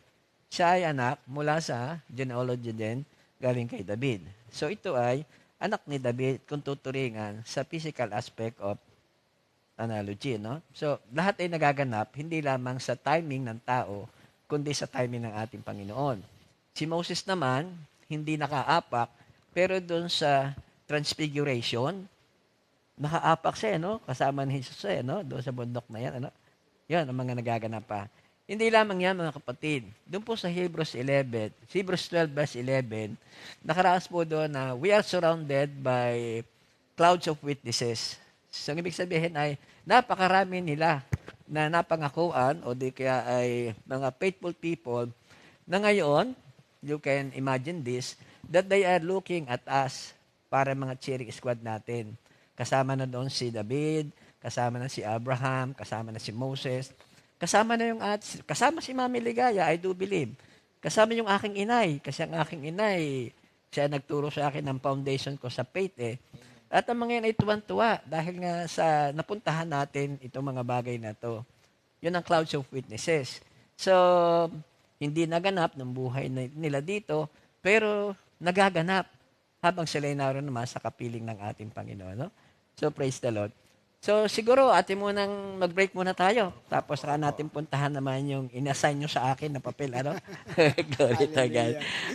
Siya ay anak mula sa genealogy din, galing kay David. So ito ay anak ni David kung tuturingan sa physical aspect of analogy, no? So, lahat ay nagaganap hindi lamang sa timing ng tao, kundi sa timing ng ating Panginoon. Si Moses naman, hindi nakaapak, pero doon sa transfiguration, nakaapak siya, no? Kasama ni Jesus, no? Doon sa bundok na yan, ano? Yan, ang mga nagaganap pa. Hindi lamang yan, mga kapatid. Doon po sa Hebrews 12, verse 11, nakaraas po doon na we are surrounded by clouds of witnesses. So, ang ibig sabihin ay napakarami nila na napangakuan o di kaya ay mga faithful people na ngayon, you can imagine this, that they are looking at us para mga cheering squad natin. Kasama na doon si David, kasama na si Abraham, kasama na si Moses, kasama na kasama si Mami Ligaya, I do believe. Kasama yung aking inay, kasi ang aking inay, siya nagturo sa akin ng foundation ko sa faith eh. At ang mga yan ay tuwan-tuwa dahil nga sa napuntahan natin itong mga bagay na to. Yun ang clouds of witnesses. So, hindi naganap ng buhay nila dito, pero nagaganap habang sila ay naroon naman sa kapiling ng ating Panginoon. No? So, praise the Lord. So, siguro, munang mag-break muna tayo. Tapos, saka natin puntahan naman yung inassign nyo sa akin na papel. Ano? Glory to God.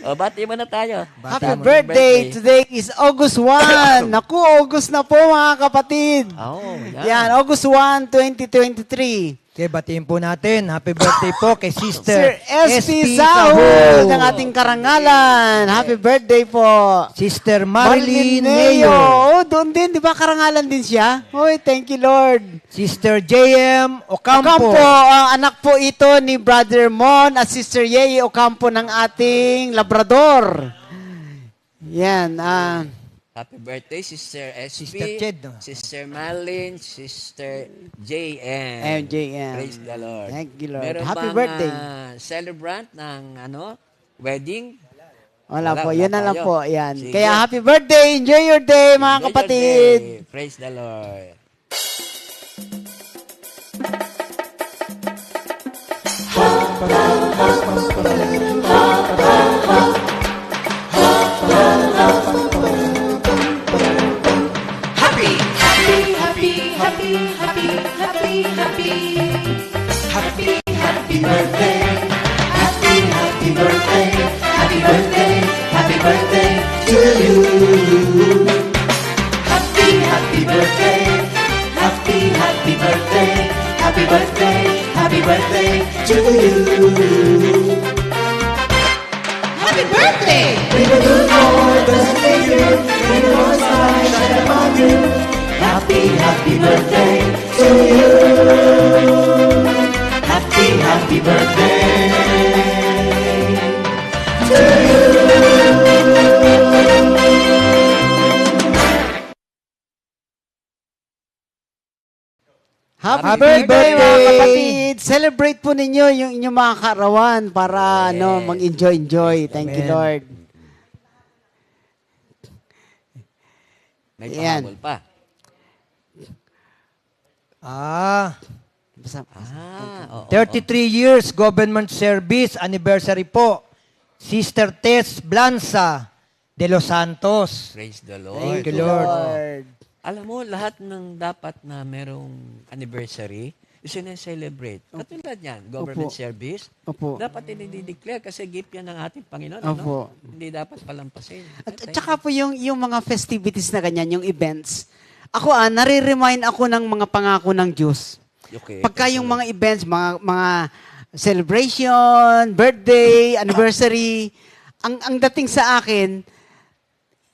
O, bati muna tayo. Happy birthday! Today is August 1. Naku, August na po mga kapatid. Oh, Yan, August 1, 2023. Okay, batiin po natin. Happy birthday po kay Sir Sister SP Sahul ng ating karangalan. Happy birthday po. Sister Marilyn Neo. Neo. Oh, doon din. Di ba karangalan din siya? Hoy, thank you, Lord. Sister JM Ocampo. Anak po ito ni Brother Mon at Sister Yeye Ocampo ng ating Labrador. Yan. Happy birthday, Sister SP, Sister Ched, no? Sister Marlene, Sister JM. MJM. Praise the Lord. Thank you, Lord. Meron Happy bang, birthday. Celebrant ng wedding? Wala po. Wala Yun na lang tayo. po. Yan. Sige. Kaya happy birthday. Enjoy your day, mga Enjoy your kapatid. day. Praise the Lord. Happy Happy birthday, mga birthday. kapatid. Celebrate po ninyo yung inyong mga kaarawan para mag-enjoy. Thank you, Amen. Lord. May Ayan. pahabol pa. Oo. 33 years government service anniversary po. Sister Tess Blanza de Los Santos. Praise the Lord. Thank you, Lord. Alam mo, lahat ng dapat na merong anniversary, celebrate. Katulad yan, government Opo. service, Opo. dapat i-declare kasi gift yan ng ating Panginoon. Opo. Ano? Hindi dapat palampasin. At saka po yung mga festivities na ganyan, yung events. Ako nare-remind ako ng mga pangako ng Diyos. Okay. Pagka yung mga events, mga celebration, birthday, anniversary, ang dating sa akin,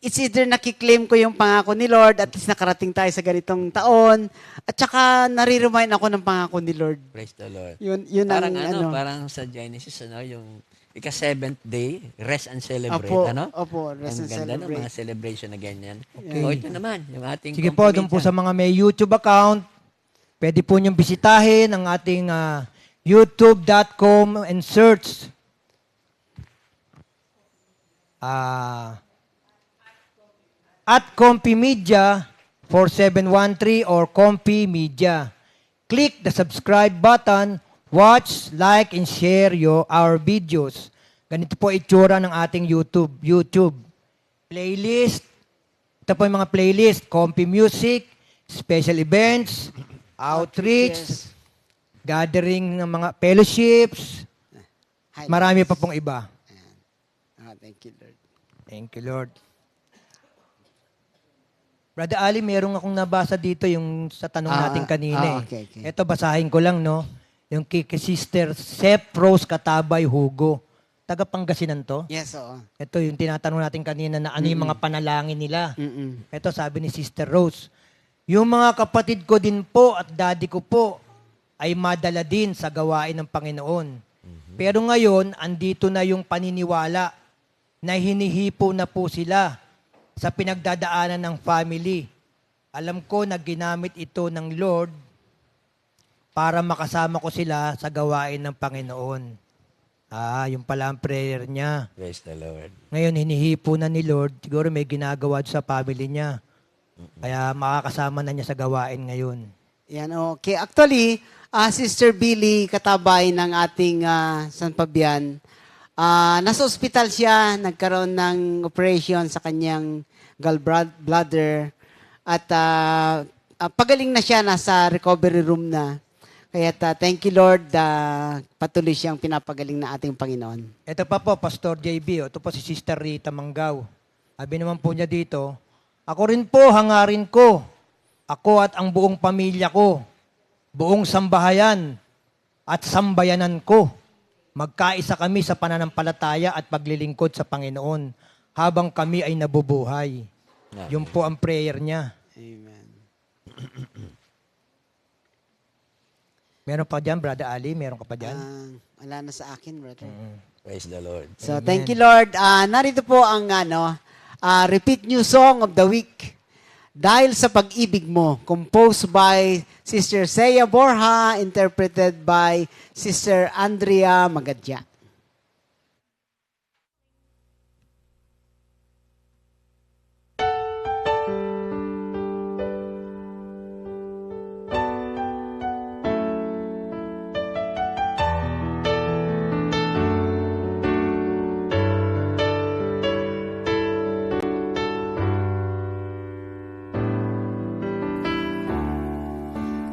it's either nakiklaim ko yung pangako ni Lord, at least nakarating tayo sa ganitong taon, at saka nare-remind ako ng pangako ni Lord. Praise the Lord. Yun Parang ang parang sa Genesis, yung ika-7th day, rest and celebrate. Opo, ano? opo, rest Ang and ganda ng celebrate. mga celebration na ganyan. Okay. O ito naman, yung ating Sige po, doon po sa mga may YouTube account, pwede po niyong bisitahin ang ating youtube.com and search at Compi Media 4713 or Compi Media. Click the subscribe button, watch, like, and share our videos. Ganito po itsura ng ating YouTube. Playlist. Ito po yung mga playlist. Compi Music, special events, outreach, gathering ng mga fellowships. Marami pa pong iba. Thank you, Lord. Thank you, Lord. Brother Ali, merong akong nabasa dito yung sa tanong natin kanina. okay. Ito, basahin ko lang, no? Yung kay Sister Sep Rose Katabay Hugo. Taga Pangasinan to. Yes, oo. Ito yung tinatanong natin kanina na ano yung mga panalangin nila. Mm-mm. Ito, sabi ni Sister Rose, yung mga kapatid ko din po at daddy ko po ay madala din sa gawain ng Panginoon. Pero ngayon, andito na yung paniniwala na hinihipo na po sila sa pinagdadaanan ng family. Alam ko na ginamit ito ng Lord para makasama ko sila sa gawain ng Panginoon. Yung pala ang prayer niya. Praise the Lord. Ngayon, hinihipo na ni Lord. Siguro may ginagawa sa family niya. Kaya makakasama na niya sa gawain ngayon. Yan, okay. Actually, Sister Billy, katabay ng ating San Fabian, nasa ospital siya, nagkaroon ng operation sa kanyang gallbladder at pagaling na siya, nasa recovery room na. Kaya thank you Lord, patuloy siyang pinapagaling na ating Panginoon. Ito pa po, Pastor JB. Ito po si Sister Rita Mangaw. Sabi naman po niya dito, ako rin po, hangarin ko. Ako at ang buong pamilya ko, buong sambahayan at sambayanan ko. Magkaisa kami sa pananampalataya at paglilingkod sa Panginoon habang kami ay nabubuhay. Yun po ang prayer niya. Amen. Meron pa dyan, Brother Ali? Meron ka pa dyan? Wala na sa akin, brother. Praise the Lord. So, thank you, Lord. Narito po ang repeat new song of the week. Dahil sa pag-ibig mo, composed by Sister Seya Borja, interpreted by Sister Andrea Magadya.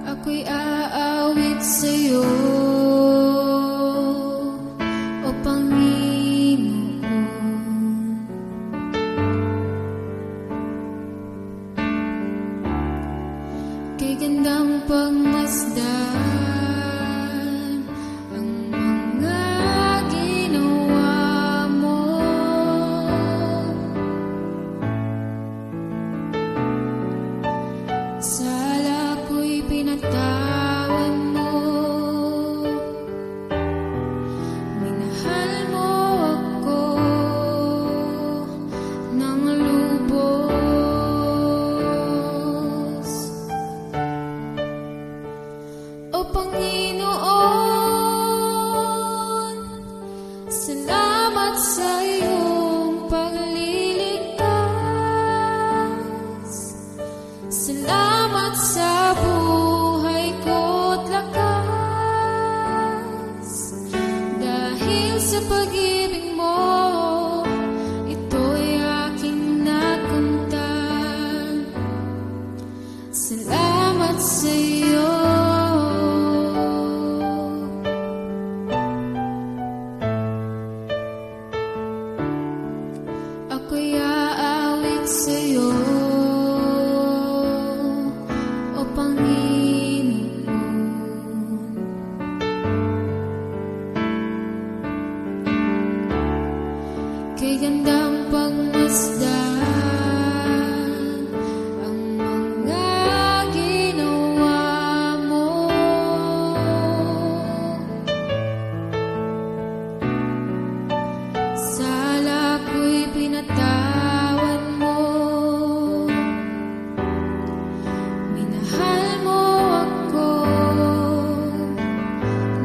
Ako'y aawit sa'yo, O Panginoon. Kay gandang pagmasdan ang mga ginawa mo. Sala ko'y pinatawan mo, minahal mo ako ng lubos. O Panginoon, salamat sa iyong pagliligtas. Salamat sa buhay ko't lakas. Dahil sa pag-ibig mo, ito'y aking nakamtan. Salamat sa iyo. Ako'y aawit sa iyo, O Panginoon. Kay gandang pagmasdan ang mga ginawa mo. Sala ko'y pinatawan mo, minahal mo ako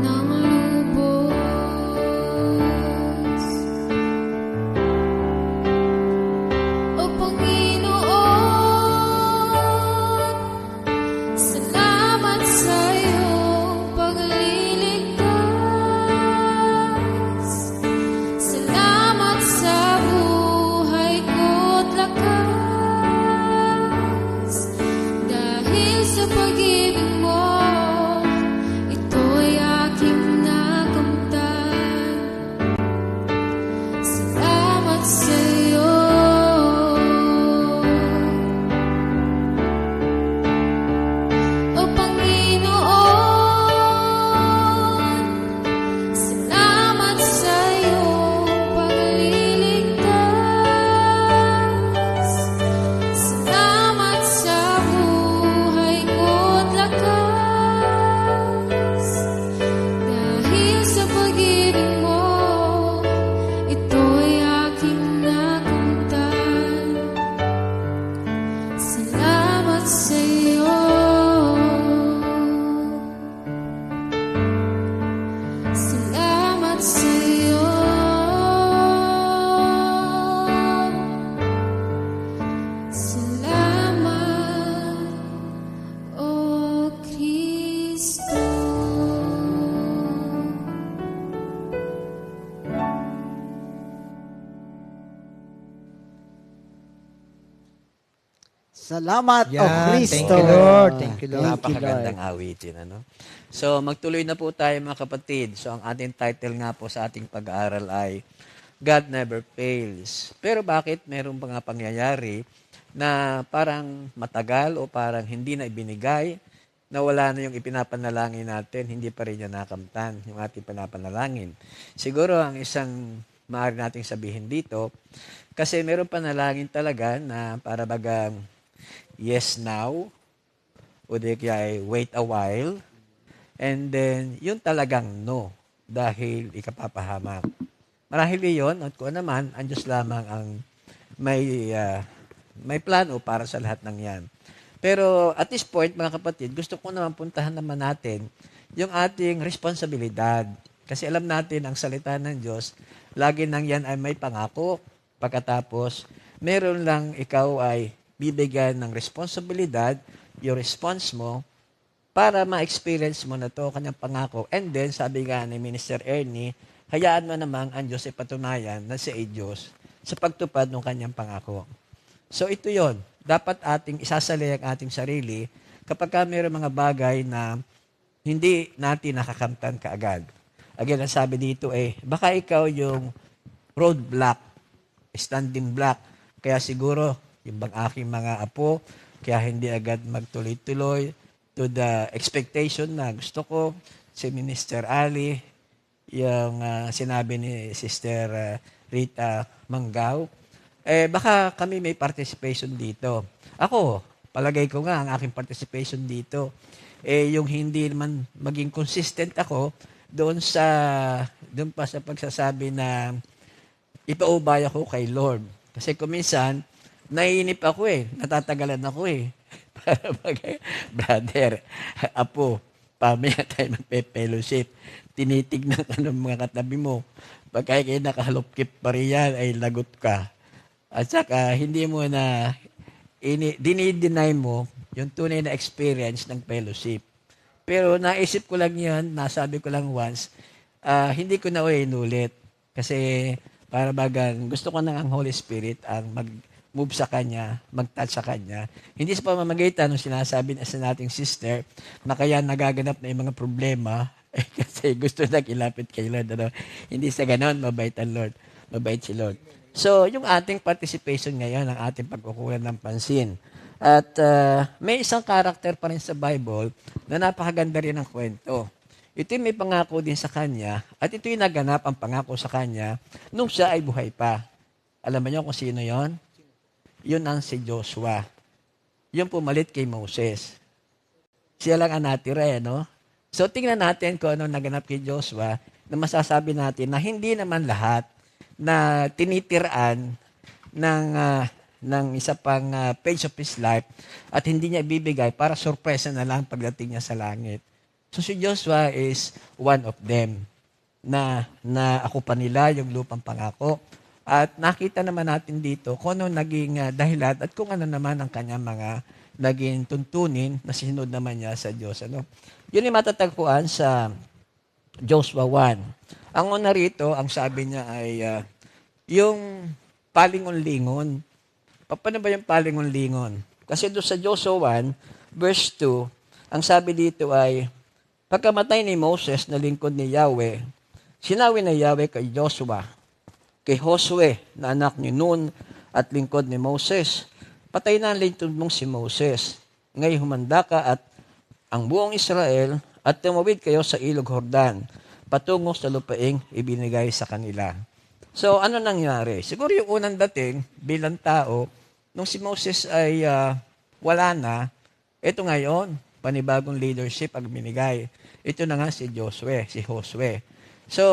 ng lubos. sa'yo. Salamat, O Kristo. Salamat, O Yan, Kristo. thank you, Lord. Thank you, Lord. Napakagandang awitin, ano? So, magtuloy na po tayo mga kapatid. So, ang ating title nga po sa ating pag-aaral ay God Never Fails. Pero bakit meron pa nga pangyayari na parang matagal o parang hindi na ibinigay, na wala na yung ipinapanalangin natin, hindi pa rin niya nakamtan yung ating pinapanalangin? Siguro ang isang maaari nating sabihin dito, kasi meron panalangin talaga na para bagang yes now, o di kaya wait a while, and then yun talagang no, dahil ikapapahamak. Marahil yun, at kung naman, ang Diyos lamang ang may plano para sa lahat ng yan. Pero at this point, mga kapatid, gusto ko naman puntahan naman natin yung ating responsibilidad. Kasi alam natin, ang salita ng Diyos, lagi nang yan ay may pangako. Pagkatapos, meron lang ikaw ay bibigyan ng responsibilidad, yung response mo, para ma-experience mo na to kanyang pangako. And then, sabi nga ni Minister Ernie, hayaan mo namang ang Diyos ay patunayan na siya ay Diyos sa pagtupad ng kanyang pangako. So ito yon, dapat ating isasali ang ating sarili kapag mayroon mga bagay na hindi natin nakakamtan kaagad. Again, ang sabi dito baka ikaw yung roadblock, standing block. Kaya siguro, yung bang aking mga apo, kaya hindi agad magtuloy-tuloy to the expectation na gusto ko, si Minister Ali, yung sinabi ni Sister Rita Manggao, baka kami may participation dito. Ako, palagay ko nga, ang aking participation dito, yung hindi naman maging consistent ako doon pa sa pagsasabi na ipaubaya ko kay Lord. Kasi kuminsan, naiinip ako natatagalan ako Para brother, apo, pamaya tayo magpe-fellowship. Tinitignan ka ng mga katabi mo. Pagka kayo nakahalupkip pa riyan, ay lagot ka. At saka, hindi mo na, dinideny mo yung tunay na experience ng fellowship. Pero naisip ko lang yun, nasabi ko lang once, hindi ko na inulit. Kasi, para bagang, gusto ko na ang Holy Spirit ang mag-move sa Kanya, mag-touch sa Kanya. Hindi sa pamamagitan ng sinasabi sa nating sister, na kaya nagaganap na yung mga problema, kasi gusto na ilapit kay Lord. Hindi sa ganon, mabait ang Lord. Mabait si Lord. So, yung ating participation ngayon, ang ating pagkukuha ng pansin. At may isang karakter pa rin sa Bible na napakaganda rin ng kwento. Ito may pangako din sa kanya at ito yung naganap ang pangako sa kanya nung siya ay buhay pa. Alam niyo kung sino yon? Yun ang si Joshua. Yung pumalit kay Moses. Siya lang ang natira, no? So, tingnan natin kung ano naganap kay Joshua na masasabi natin na hindi naman lahat na tinitiraan ng isa pang page of his life at hindi niya ibibigay para sorpresa na lang pagdating niya sa langit. So si Joshua is one of them na ako pa nila yung lupang pangako. At nakita naman natin dito kung ano naging dahilan at kung ano naman ang kanyang mga naging tuntunin na sinunod naman niya sa Diyos. Yun ay matatagpuan sa Joshua 1. Ang una rito, ang sabi niya ay yung palingon-lingon. Paano ba yung palingon-lingon? Kasi doon sa Joshua 1, verse 2, ang sabi dito ay, pagkamatay ni Moses na lingkod ni Yahweh, sinawi na Yahweh kay Joshua, kay Josue na anak ni Nun at lingkod ni Moses, patay na ang lingkod mong si Moses. Ngayon humanda ka at ang buong Israel at tumawid kayo sa ilog Jordan, patungo sa lupaing ibinigay sa kanila. So, ano nangyari? Siguro yung unang dating bilang tao, nung si Moses ay wala na, ito ngayon, panibagong leadership ang binigay. Ito na nga si Josue. So,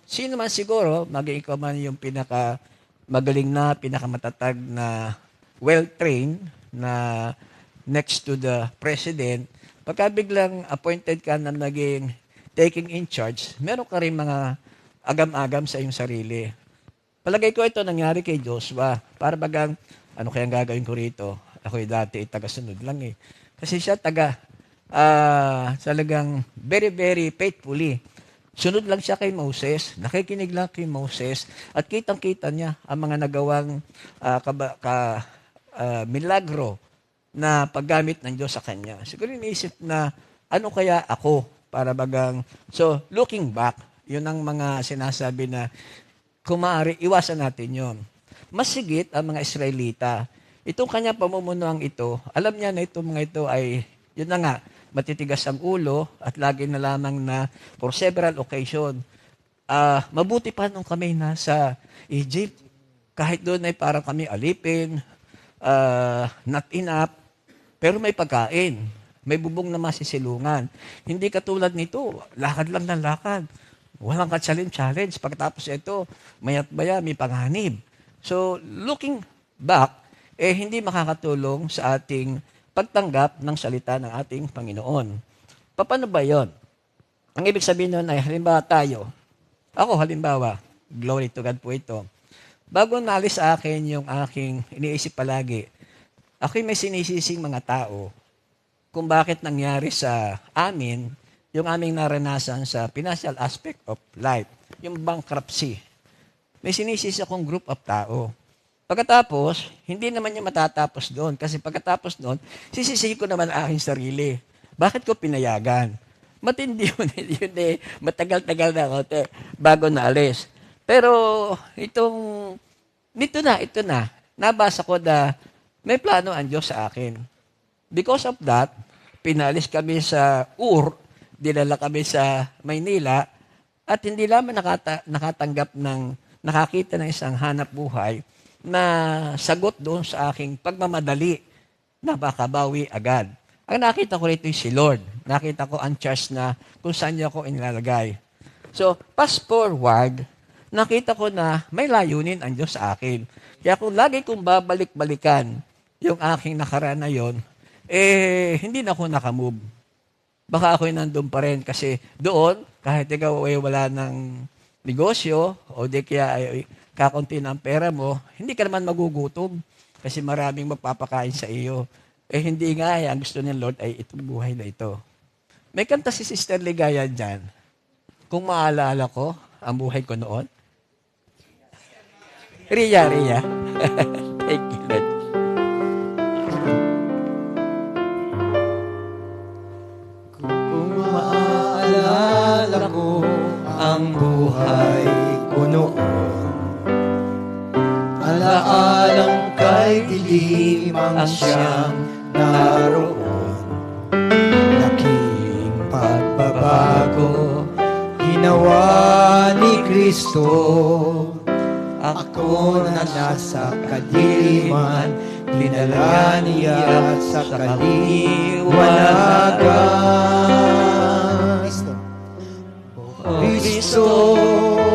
sino man siguro, maging ikaw man yung pinakamagaling na, pinakamatatag na well-trained na next to the president, pagka biglang appointed ka na naging taking in charge, meron ka rin mga agam-agam sa iyong sarili. Palagay ko ito nangyari kay Joshua. Para bagang, ano kayang gagawin ko rito? Ako'y dati taga-sunod lang eh. Kasi siya talagang very, very faithfully. Sunod lang siya kay Moses, nakikinig lang kay Moses, at kitang-kita niya ang mga nagawang milagro na paggamit ng Diyos sa kanya. Siguro iniisip na, ano kaya ako? Para bagang, so looking back, yun ang mga sinasabi na, kung maaari, iwasan natin yun. Mas sigit ang mga Israelita. Itong kanya pamumunuang ito, alam niya na itong mga ito ay, yun na nga, matitigas ang ulo at lagi na lamang na for several occasion. Mabuti pa nung kami nasa Egypt. Kahit doon ay parang kami alipin, not enough, pero may pagkain. May bubong na masisilungan. Hindi katulad nito, lakad lang ng lakad. Walang ka-challenge. Pagkatapos ito, mayat maya, may panganib. So, looking back, hindi makakatulong sa ating pagtanggap ng salita ng ating Panginoon. Paano ba yon? Ang ibig sabihin nun ay, halimbawa tayo, ako halimbawa, glory to God po ito, bago nalis sa akin yung aking iniisip palagi, ako'y may sinisising mga tao kung bakit nangyari sa amin yung aming naranasan sa financial aspect of life, yung bankruptcy. May sinisisi akong group of tao. Pagkatapos, hindi naman yung matatapos doon. Kasi pagkatapos doon, sisisihin ko naman ang aking sarili. Bakit ko pinayagan? Matindi yun eh. Matagal-tagal na ako bago naalis. Pero ito na. Nabasa ko na may plano ang Diyos sa akin. Because of that, pinalis kami sa dinala kami sa Maynila, at hindi lamang nakakita ng isang hanap buhay na sagot doon sa aking pagmamadali na makabawi agad. Ang nakita ko rito si Lord. Nakita ko ang church na kung saan niya ako inilalagay. So, fast forward, nakita ko na may layunin ang Diyos sa akin. Kaya kung lagi kong babalik-balikan yung aking nakaraan na yon, hindi na ako nakamove. Baka ako'y nandun pa rin kasi doon, kahit ikaw ay wala ng negosyo o di kaya ay kakunti ng pera mo, hindi ka naman magugutom kasi maraming magpapakain sa iyo. Hindi nga, ang gusto ng Lord ay itong buhay na ito. May kanta si Sister Ligaya dyan. Kung maalala ko, ang buhay ko noon. Ria. Thank you, Lord. Kung maalala ko ang buhay ko noon, alaalang kay dilim ang siyang naroon. Laking pagbabago ginawa ni Kristo. Ako na nasa kadiliman, dinala niya sa kaliwanagan. Kristo,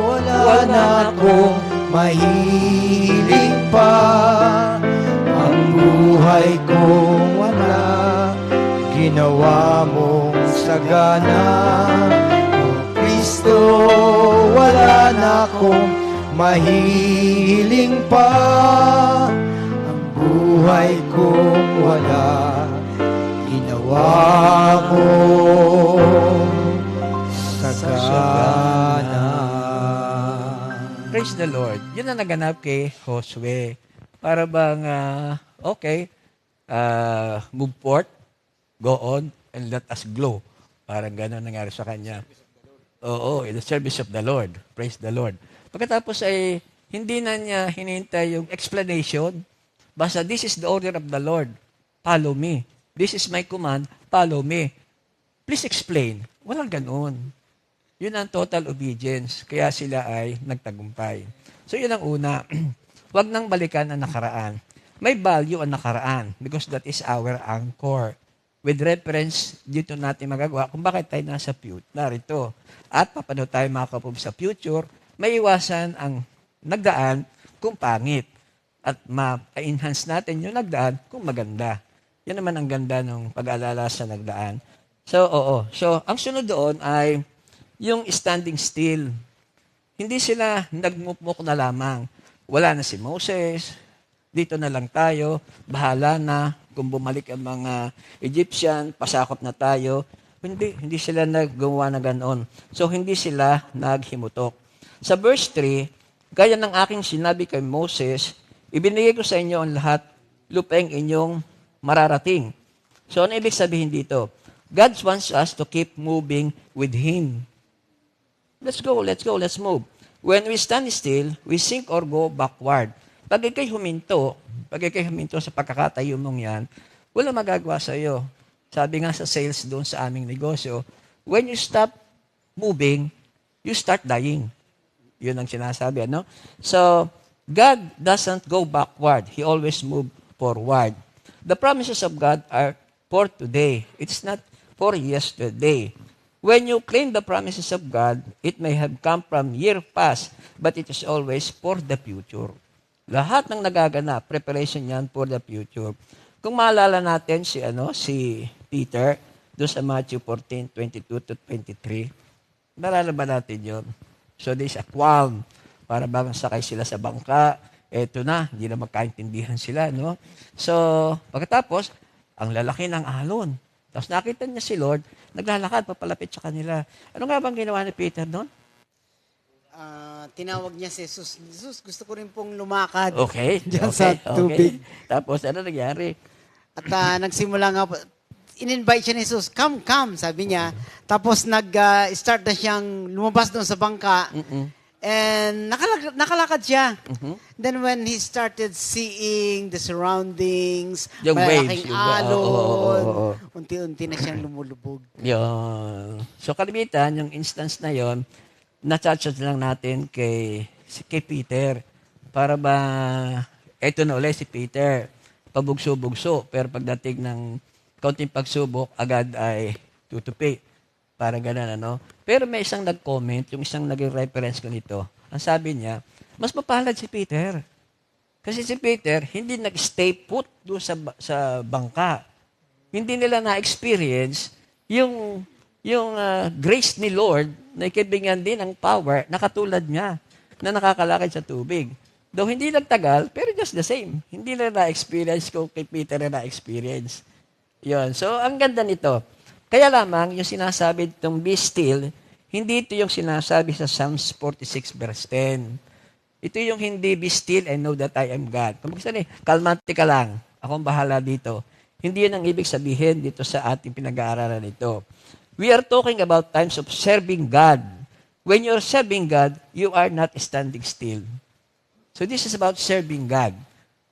wala na akong mahiling pa. Ang buhay kong wala, ginawa mong sagana. Kristo, wala na akong mahiling pa. Ang buhay kong wala, ginawa mong sagana. Praise the Lord. Yun ang naganap kay Josue. Para bang, move forth, go on, and let us glow. Parang gano'n nangyari sa kanya. Oo, in the service of the Lord. Praise the Lord. Pagkatapos ay, hindi na niya hinintay yung explanation. Basta, this is the order of the Lord. Follow me. This is my command. Follow me. Please explain. Walang ganoon. Yun ang total obedience. Kaya sila ay nagtagumpay. So, yun ang una. Huwag nang balikan ang nakaraan. May value ang nakaraan because that is our anchor. With reference, dito natin magagawa kung bakit tayo nasa narito. At paano tayo makakapove sa future, may iwasan ang nagdaan kung pangit. At ma-enhance natin yung nagdaan kung maganda. Yan naman ang ganda ng pag-aalala sa nagdaan. So, oo. So, ang sunod doon ay yung standing still. Hindi sila nagmukmuk na lamang. Wala na si Moses, dito na lang tayo, bahala na, kung bumalik ang mga Egyptian, pasakop na tayo. Hindi sila naggawa na ganoon. So, hindi sila naghimutok. Sa verse 3, gaya ng aking sinabi kay Moses, ibinigay ko sa inyo ang lahat, lupeng inyong mararating. So, ano ibig sabihin dito? God wants us to keep moving with Him. Let's go, let's move. When we stand still, we sink or go backward. Pag ikay huminto sa pagkakatayo mong yan, wala magagawa sa iyo. Sabi nga sa sales doon sa aming negosyo, when you stop moving, you start dying. Yun ang sinasabi, ano? So, God doesn't go backward. He always moves forward. The promises of God are for today. It's not for yesterday. When you claim the promises of God, it may have come from year past, but it is always for the future. Lahat ng nagaganap, preparation yan for the future. Kung maalala natin si Peter, doon sa Matthew 14:22-23, naalala ba natin yun? So there's a qualm. Para bang sakay sila sa bangka, eto na, hindi na magkaintindihan sila, no? So, pagkatapos, ang lalaki ng alon. Tapos nakita niya si Lord, naglalakad, papalapit sa kanila. Ano nga bang ginawa ni Peter noon? Tinawag niya si Jesus. Jesus, gusto ko rin pong lumakad. Okay. Diyan sa tubig. Tapos, ano nangyari? At nagsimula nga, in-invite siya ni Jesus, come, sabi niya. Tapos nag-start na siyang lumabas doon sa bangka. And nakalakad siya. Then when he started seeing the surroundings, Yung malaking waves, alon, unti-unti na siyang lumulubog. Yun. So, kalimitan, yung instance na yon, na-touch lang natin kay Peter. Para ba, eto na ulit si Peter, pabugso-bugso, pero pagdating ng kaunting pagsubok, agad ay tutupi. Para ganun, ano? Pero may isang nag-comment, yung isang naging reference ko nito. Ang sabi niya, mas mapalad si Peter. Kasi si Peter, hindi nag-stay put doon sa bangka. Hindi nila na-experience yung grace ni Lord na ikibigyan din ng power na katulad niya na nakakalakad sa tubig. Though hindi nagtagal, pero just the same. Hindi nila na-experience kung kay Peter na na-experience. Yun. So, ang ganda nito. Kaya lamang, yung sinasabi itong be still, hindi ito yung sinasabi sa Psalms 46 verse 10. Ito yung hindi be still and know that I am God. Kung kalmante ka lang, akong bahala dito. Hindi yun ang ibig sabihin dito sa ating pinag-aaralan nito. We are talking about times of serving God. When you're serving God, you are not standing still. So this is about serving God.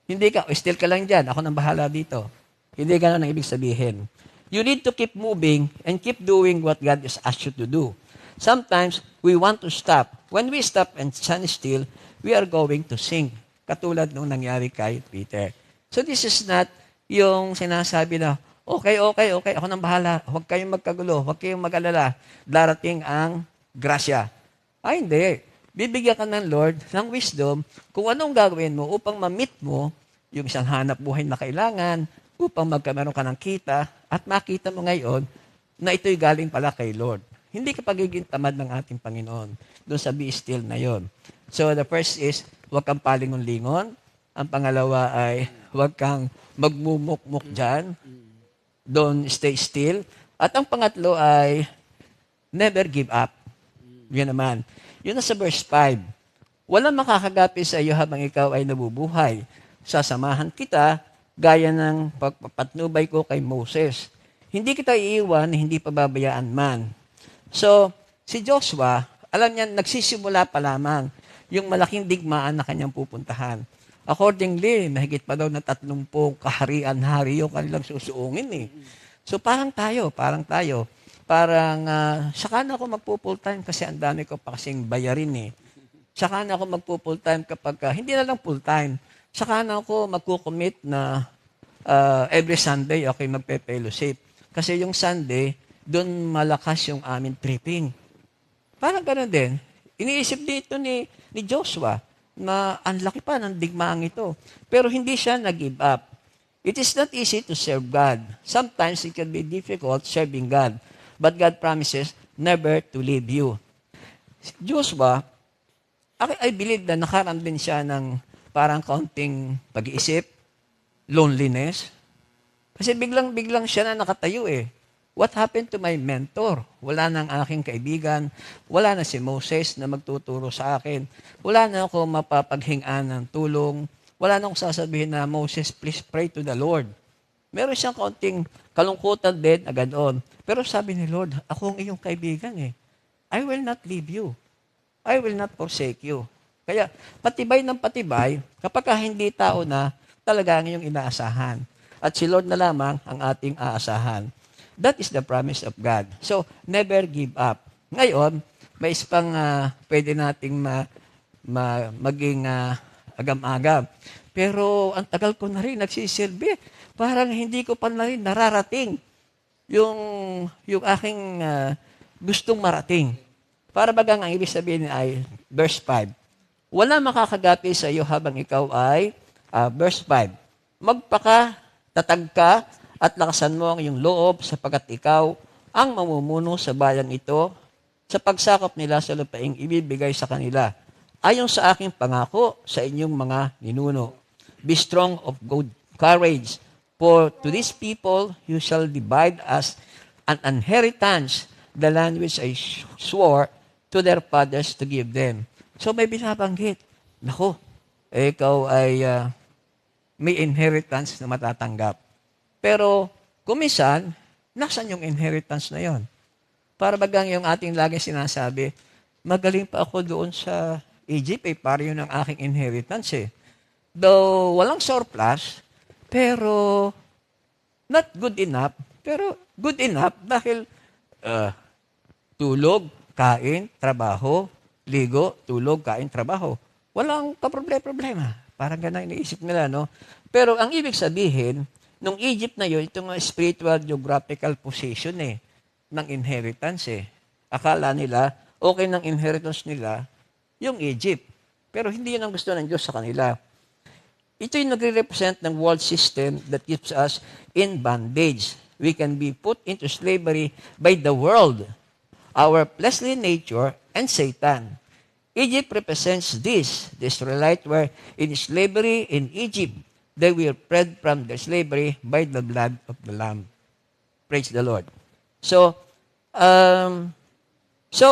Hindi ka, still ka lang dyan, ako nang bahala dito. Hindi ganun ang ibig sabihin. You need to keep moving and keep doing what God has asked you to do. Sometimes, we want to stop. When we stop and stand still, we are going to sink. Katulad nung nangyari kay Peter. So this is not yung sinasabi na, okay, ako nang bahala. Huwag kayong magkagulo, huwag kayong mag-alala. Darating ang grasya. Ay, hindi. Bibigyan ka ng Lord ng wisdom kung anong gagawin mo upang ma-meet mo yung isang hanap buhay na kailangan, upang magkameron ka ng kita at makita mo ngayon na ito'y galing pala kay Lord. Hindi ka pagiging tamad ng ating Panginoon doon sa be still na yon. So the first is, huwag kang palingon-lingon. Ang pangalawa ay, huwag kang magmumukmuk dyan. Don't stay still. At ang pangatlo ay, never give up. Yun naman. Yun na sa verse 5. Walang makakagapi sa iyo habang ikaw ay nabubuhay. Sasamahan kita gaya ng pagpapatnubay ko kay Moses. Hindi kita iiwan, hindi pababayaan man. So, si Joshua, alam niya, nagsisimula pa lamang yung malaking digmaan na kanyang pupuntahan. Accordingly, mahigit pa daw na 30 kaharian-hari yung kanilang susuungin eh. So, parang tayo. Saka na ako magpo-full time kasi ang dami ko pa kasing bayarin eh. Saka na ako magpo-full time kapag, hindi na lang full time. Saka na ako magkukommit na every Sunday ako magpe-fellowship. Kasi yung Sunday, doon malakas yung aming tripping. Parang gano'n din. Iniisip dito ni Joshua na ang laki pa ng digmaang ito. Pero hindi siya nag-give up. It is not easy to serve God. Sometimes it can be difficult serving God. But God promises never to leave you. Joshua, I believe na nakaram din siya ng parang kaunting pag-iisip, loneliness. Kasi biglang siya na nakatayo eh. What happened to my mentor? Wala na ang aking kaibigan. Wala na si Moses na magtuturo sa akin. Wala na ako mapapaghingaan ng tulong. Wala na akong sasabihin na, Moses, please pray to the Lord. Meron siyang kaunting kalungkutan din na ganoon. Pero sabi ni Lord, ako ang iyong kaibigan eh. I will not leave you. I will not forsake you. Kaya patibay ng patibay kapag hindi tao na talaga ang iyong inaasahan. At si Lord na lamang ang ating aasahan. That is the promise of God. So, never give up. Ngayon, may isang pwede nating maging agam-agam. Pero ang tagal ko na rin nagsisilbi. Parang hindi ko pa na rin nararating yung aking gustong marating. Para bagang ang ibig sabihin ay verse 5. Wala makakagapi sa iyo habang ikaw ay verse 5. Magpakatatag ka at lakasan mo ang iyong loob sapagkat ikaw ang mamumuno sa bayan ito sa pagsakop nila sa lupaing ibibigay sa kanila. Ayon sa aking pangako sa inyong mga ninuno. Be strong of good courage, for to these people you shall divide as an inheritance the land which I swore to their fathers to give them. So may binabanggit, nako, ikaw ay may inheritance na matatanggap. Pero, kumisan, nasan yung inheritance na yon? Para bagang yung ating lagi sinasabi, magaling pa ako doon sa Egypt, para yun ang aking inheritance eh. Though, walang surplus, pero, not good enough, pero good enough dahil tulog, kain, trabaho, ligo, tulog, kain, trabaho. Walang kaproblema. Parang ganang iniisip nila, no? Pero ang ibig sabihin, nung Egypt na yun, itong spiritual geographical position ng inheritance Akala nila, okay ng inheritance nila, yung Egypt. Pero hindi yun ang gusto ng Diyos sa kanila. Ito yung nagre-represent ng world system that keeps us in bondage. We can be put into slavery by the world, our fleshly nature, and Satan. Egypt represents this. The Israelites were in slavery in Egypt. They were freed from their slavery by the blood of the Lamb. Praise the Lord. So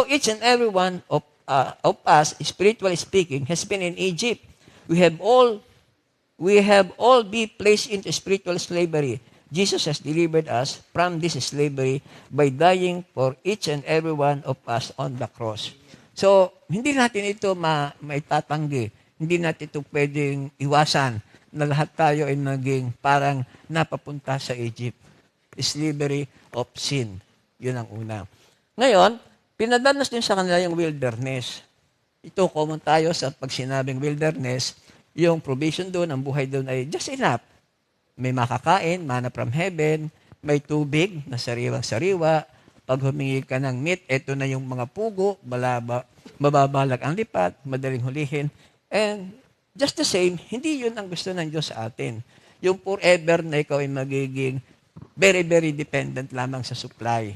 each and every one of us, spiritually speaking, has been in Egypt. We have all been placed into spiritual slavery. Jesus has delivered us from this slavery by dying for each and every one of us on the cross. So, hindi natin ito maitatanggi. Hindi natin ito pwedeng iwasan na lahat tayo ay naging parang napapunta sa Egypt. Slavery of sin. Yun ang una. Ngayon, pinadanas din sa kanila yung wilderness. Ito, common tayo sa pag sinabing wilderness, yung provision doon, ang buhay doon ay just enough. May makakain, manna from heaven, may tubig na sariwang-sariwa. Pag humingi ka ng meat, ito na yung mga pugo, mababalag ang lipat, madaling hulihin. And just the same, hindi yun ang gusto ng Diyos sa atin. Yung forever na ikaw ay magiging very, very dependent lamang sa supply.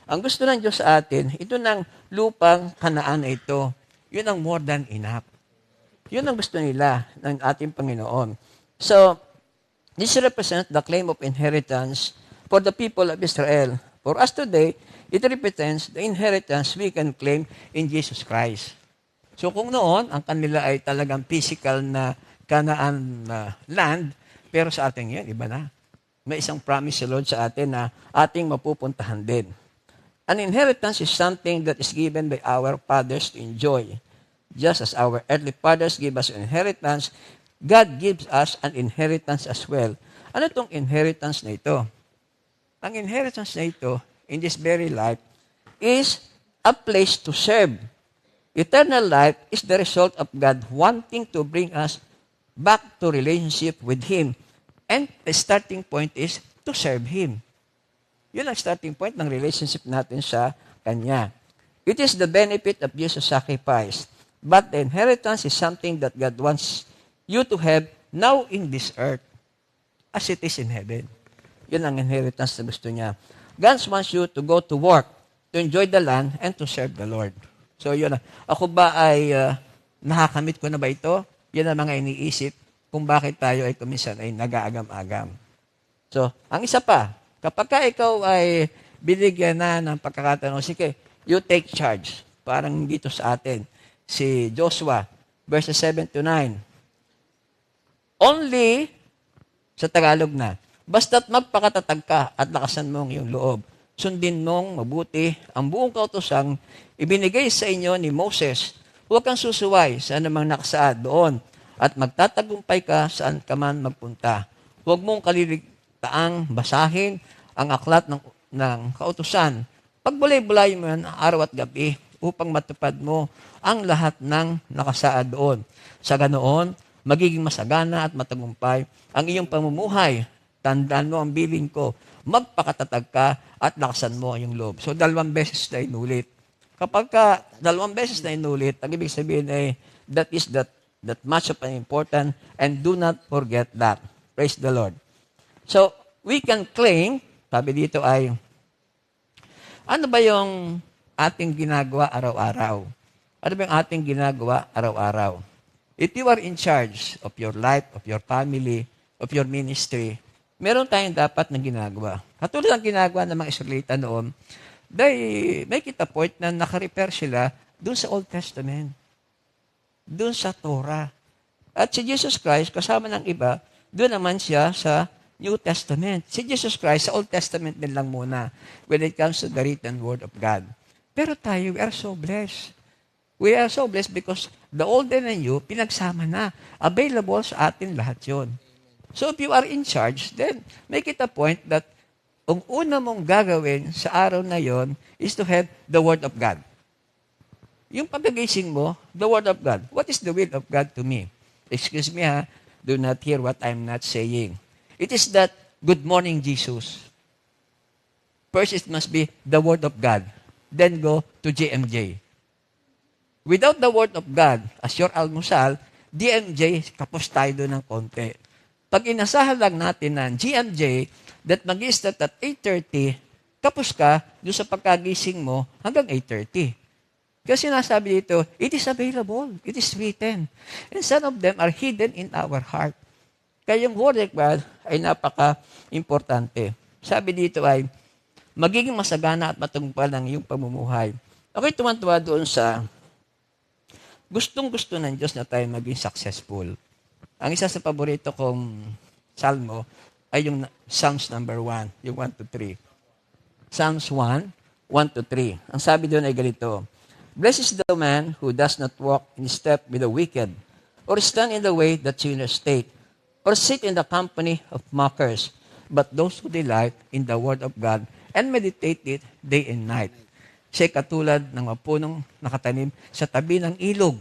Ang gusto ng Diyos sa atin, ito ng lupang Kanaan na ito. Yun ang more than enough. Yun ang gusto nila ng ating Panginoon. So, this represents the claim of inheritance for the people of Israel. For us today, it represents the inheritance we can claim in Jesus Christ. So kung noon, ang kanila ay talagang physical na Kanaan land, pero sa atin ngayon, iba na. May isang promise si Lord sa atin na ating mapupuntahan din. An inheritance is something that is given by our fathers to enjoy. Just as our earthly fathers give us an inheritance, God gives us an inheritance as well. Ano itong inheritance na ito? Ang inheritance na ito, in this very life, is a place to serve. Eternal life is the result of God wanting to bring us back to relationship with Him. And the starting point is to serve Him. Yun ang starting point ng relationship natin sa Kanya. It is the benefit of Jesus' sacrifice. But the inheritance is something that God wants you to have now in this earth as it is in heaven. Yun ang inheritance na gusto niya. God wants you to go to work, to enjoy the land, and to serve the Lord. So yun na. Ako ba ay Nakakamit ko na ba ito? Yan ang mga iniisip kung bakit tayo ay kuminsan ay nag-aagam-agam. So, ang isa pa, kapag ka ikaw ay binigyan na ng pagkakataon, sige, you take charge. Parang dito sa atin, si Joshua, verses 7 to 9. Only, sa Tagalog na, basta't magpakatatag ka at lakasan mo ang iyong loob. Sundin mong mabuti ang buong kautosang ibinigay sa inyo ni Moses. Huwag kang susuway sa anumang nakasaad doon at magtatagumpay ka saan ka man magpunta. Huwag mong kaliligtaang basahin ang aklat ng kautusan. Pagbulay-bulay mo yan araw at gabi upang matupad mo ang lahat ng nakasaad doon. Sa ganoon, magiging masagana at matagumpay ang iyong pamumuhay. Tandaan mo ang bilin ko, magpakatatag ka at lakasan mo ang iyong loob. So, 2 beses na inulit. Kapag 2 beses na inulit, ang ibig sabihin ay that is that much of an important and do not forget that. Praise the Lord. So, we can claim, sabi dito ay, ano ba yung ating ginagawa araw-araw? Ano ba yung ating ginagawa araw-araw? If you are in charge of your life, of your family, of your ministry, meron tayong dapat na ginagawa. Katulad ng ginagawa ng mga Israelita noon, they make it a point na nakarepair sila dun sa Old Testament, dun sa Torah. At si Jesus Christ, kasama ng iba, dun naman siya sa New Testament. Si Jesus Christ, sa Old Testament din lang muna when it comes to the written Word of God. Pero tayo, we are so blessed. We are so blessed because the old and the new, pinagsama na. Available sa atin lahat yon. So if you are in charge, then make it a point that ang una mong gagawin sa araw na yon is to have the Word of God. Yung pagkagising mo, the Word of God. What is the will of God to me? Excuse me ha, do not hear what I'm not saying. It is that, good morning Jesus. First, it must be the Word of God. Then go to GMJ. Without the Word of God, as your almusal, GMJ, kapos tayo doon ng konti. Pag inasahan lang natin ng GMJ that mag-start at 8:30, tapos ka doon sa pagkagising mo hanggang 8:30. Kasi sinasabi dito, it is available, it is written. And some of them are hidden in our heart. Kaya yung Word of God ay napaka-importante. Sabi dito ay, magiging masagana at matagumpay ng iyong pamumuhay. Ako'y tumantuwa doon sa gustong-gusto ng Diyos na tayo maging successful. Ang isa sa paborito kong salmo ay yung Psalms number 1, yung 1 to 3. Psalms 1, 1 to 3. Ang sabi doon ay ganito, Blessed is the man who does not walk in step with the wicked, or stand in the way that sinners take, or sit in the company of mockers, but those who delight in the word of God and meditate it day and night. Siya'y katulad ng mapunong nakatanim sa tabi ng ilog.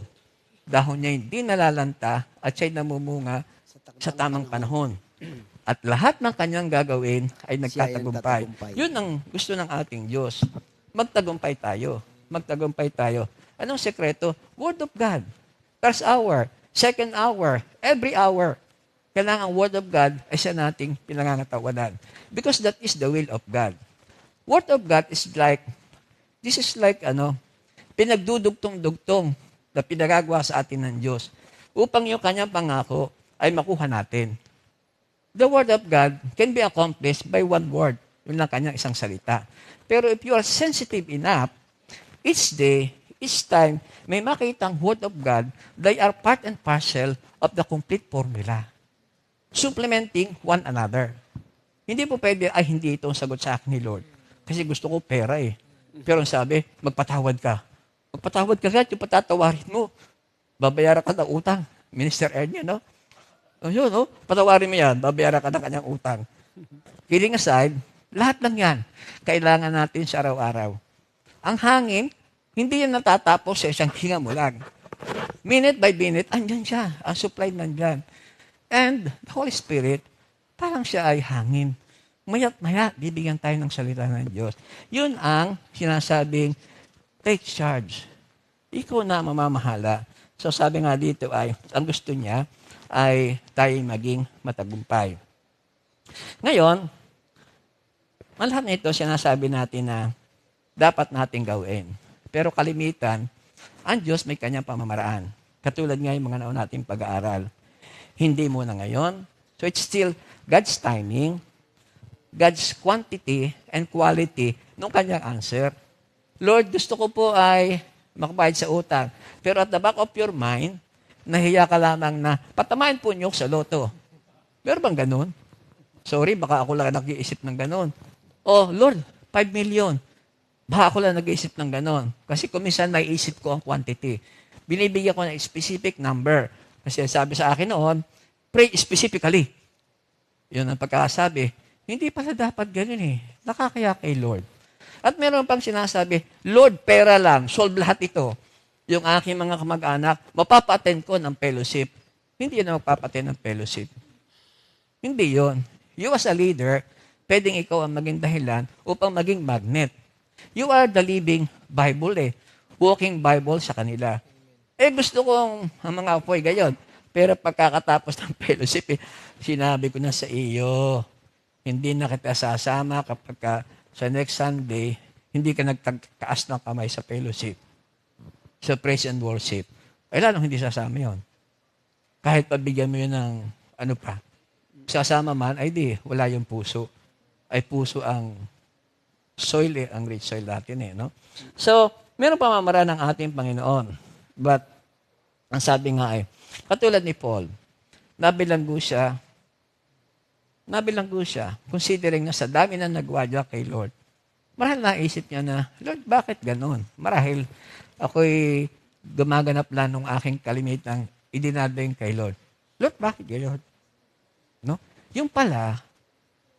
Dahon niya hindi nalalanta at siya'y namumunga sa tamang panahon. At lahat ng kanyang gagawin ay nagtatagumpay. Yun ang gusto ng ating Diyos. Magtagumpay tayo. Magtagumpay tayo. Anong sekreto? Word of God. First hour, second hour, every hour. Kailangan ang Word of God ay siya nating pinangangatawanan. Because that is the will of God. Word of God is like, this is like, pinagdudugtong-dugtong na pinagagawa sa atin ng Diyos upang yung kanyang pangako ay makuha natin. The Word of God can be accomplished by one word. Yun lang kanyang isang salita. Pero if you are sensitive enough, each day, each time, may makitang Word of God, they are part and parcel of the complete formula. Supplementing one another. Hindi po pwede, ay hindi ito ang sagot sa akin ni Lord. Kasi gusto ko pera eh. Pero ang sabi, magpatawad ka. Magpatawad ka agad, yung patatawarin mo. Babayaran ka ng utang. Minister Ernie, no? Yun, no? Patawarin mo yan, babayaran ka ng kanyang utang. Kidding aside, lahat lang yan. Kailangan natin sa araw-araw. Ang hangin, hindi yan natatapos sa isang hinga mo lang. Minute by minute, andyan siya. Ang supply nandyan. And the Holy Spirit, parang siya ay hangin. Maya't maya, bibigyan tayo ng salita ng Diyos. Yun ang sinasabing, take charge. Ikaw na mamamahala. So sabi nga dito ay, ang gusto niya ay tayo maging matagumpay. Ngayon, lahat na ito, sinasabi natin na dapat natin gawin. Pero kalimitan, ang Diyos may kanyang pamamaraan. Katulad nga yung mga naon nating pag-aaral. Hindi muna ngayon. So it's still God's timing, God's quantity and quality nung kanyang answer. Lord, gusto ko po ay makabayad sa utang. Pero at the back of your mind, nahiya ka lamang na patamain po niyo sa loto. Meron bang ganun? Sorry, baka ako lang nag-iisip ng ganun. Oh, Lord, 5 million. Baka ako lang nag-iisip ng ganun. Kasi kung minsan naiisip ko ang quantity. Binibigyan ko ng specific number. Kasi sabi sa akin noon, pray specifically. Yun ang pagkakasabi. Hindi pala dapat ganun eh. Nakakaya kay Lord. At meron pang sinasabi, Lord, pera lang, solve lahat ito. Yung aking mga kamag-anak, mapapa-attend ko ng fellowship. Hindi yun ang magpapa-attend ng fellowship. Hindi yun. You as a leader, pwedeng ikaw ang maging dahilan upang maging magnet. You are the living Bible eh. Walking Bible sa kanila. Eh gusto kong ang mga apoy gayon. Pero pagkakatapos ng fellowship, sinabi ko na sa iyo, hindi na kita sasama kapag sa next Sunday, hindi ka nagtagkaas ng kamay sa fellowship, sa praise and worship. Ay lalong hindi sasama yon. Kahit pabigyan mo yun ng ano pa, sasama man, ay di, wala yung puso. Ay puso ang soil ang rich soil natin no? So, meron pamamaraan ng ating Panginoon. But, ang sabi nga ay, katulad ni Paul, nabilanggo siya, considering na sa dami na nagwadya kay Lord. Marahil naisip niya na, Lord, bakit ganon? Marahil ako'y gumaganap lang ng aking kalimitang idinadaing kay Lord. Lord, bakit kay Lord? No? Yung pala,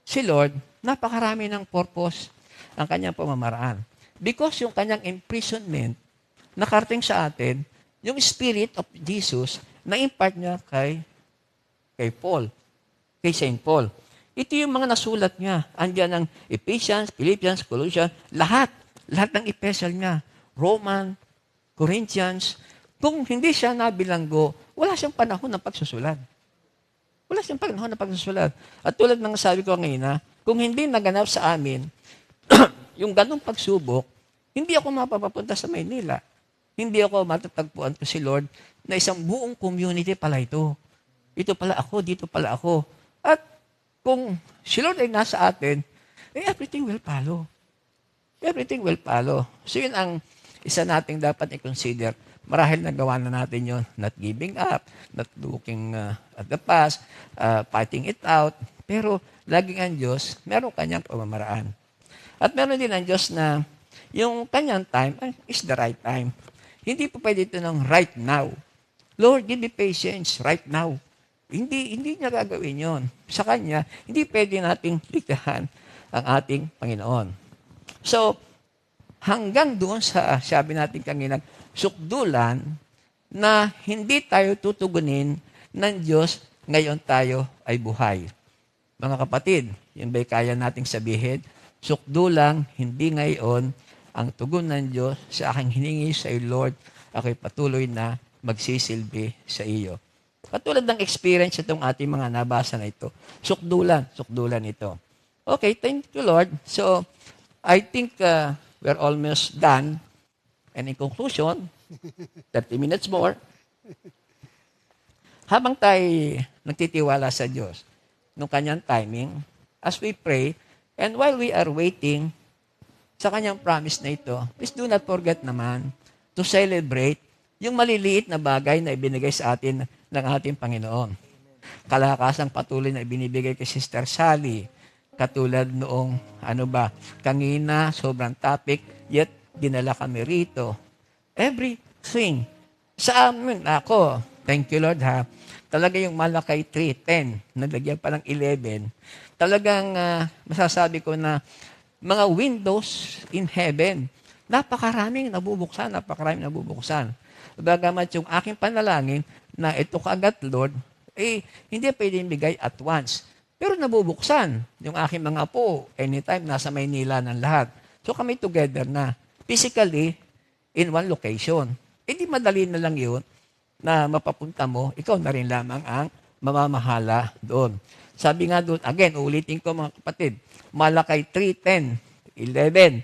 si Lord, napakarami ng purpose ang kanyang pamamaraan. Because yung kanyang imprisonment, nakarating sa atin, yung Spirit of Jesus, na-impart niya kay Paul, kay St. Paul. Ito yung mga nasulat niya. Andiyan ang Ephesians, Philippians, Colossians, lahat ng epistle niya. Roman, Corinthians. Kung hindi siya nabilanggo, wala siyang panahon ng pagsusulat. Wala siyang panahon ng pagsusulat. At tulad ng sabi ko ngayon, kung hindi naganap sa amin, yung ganong pagsubok, hindi ako mapapapunta sa Maynila. Hindi ako matatagpuan ko si Lord na isang buong community pala ito. Ito pala ako, dito pala ako. At kung si Lord ay nasa atin, everything will follow. Everything will follow. So yun ang isa nating dapat i-consider. Marahil nagawa na natin yun, not giving up, not looking at the past, fighting it out. Pero laging ang Diyos, meron kanyang pamamaraan. At meron din ang Diyos na yung kanyang time is the right time. Hindi po pwede ito ng right now. Lord, give me patience right now. Hindi niya gagawin yon. Sa Kanya, hindi pwede nating likhahan ang ating Panginoon. So, hanggang doon sa, sabi natin kanina, sukdulan na hindi tayo tutugunin ng Diyos ngayon tayo ay buhay. Mga kapatid, yun ba'y kaya nating sabihin? Sukdulang, hindi ngayon, ang tugon ng Diyos sa aking hiningi sa iyo, Lord, ako'y patuloy na magsisilbi sa iyo. Katulad ng experience itong ating mga nabasa na ito. Sukdulan ito. Okay, thank you, Lord. So, I think we're almost done. And in conclusion, 30 minutes more. Habang tayo nagtitiwala sa Diyos, nung kanyang timing, as we pray, and while we are waiting sa kanyang promise na ito, please do not forget naman to celebrate yung maliliit na bagay na ibinigay sa atin ng ating Panginoon. Kalakasang patuloy na ibinibigay kay Sister Sally, katulad noong, kangina, sobrang topic, yet dinala kami rito. Everything. Sa amin, ako, thank you Lord talaga yung Malakay 3:10, nalagyan pa ng 11, talagang masasabi ko na mga windows in heaven, napakaraming nabubuksan. Bagamat yung aking panalangin na ito kaagad, Lord, hindi pwedeng bigay at once. Pero nabubuksan yung aking mga apo, anytime nasa Maynila ng lahat. So kami together na, physically, in one location. Hindi madali na lang yun na mapapunta mo, ikaw na rin lamang ang mamamahala doon. Sabi nga doon, again, ulitin ko mga kapatid, Malakay 3:10, 11,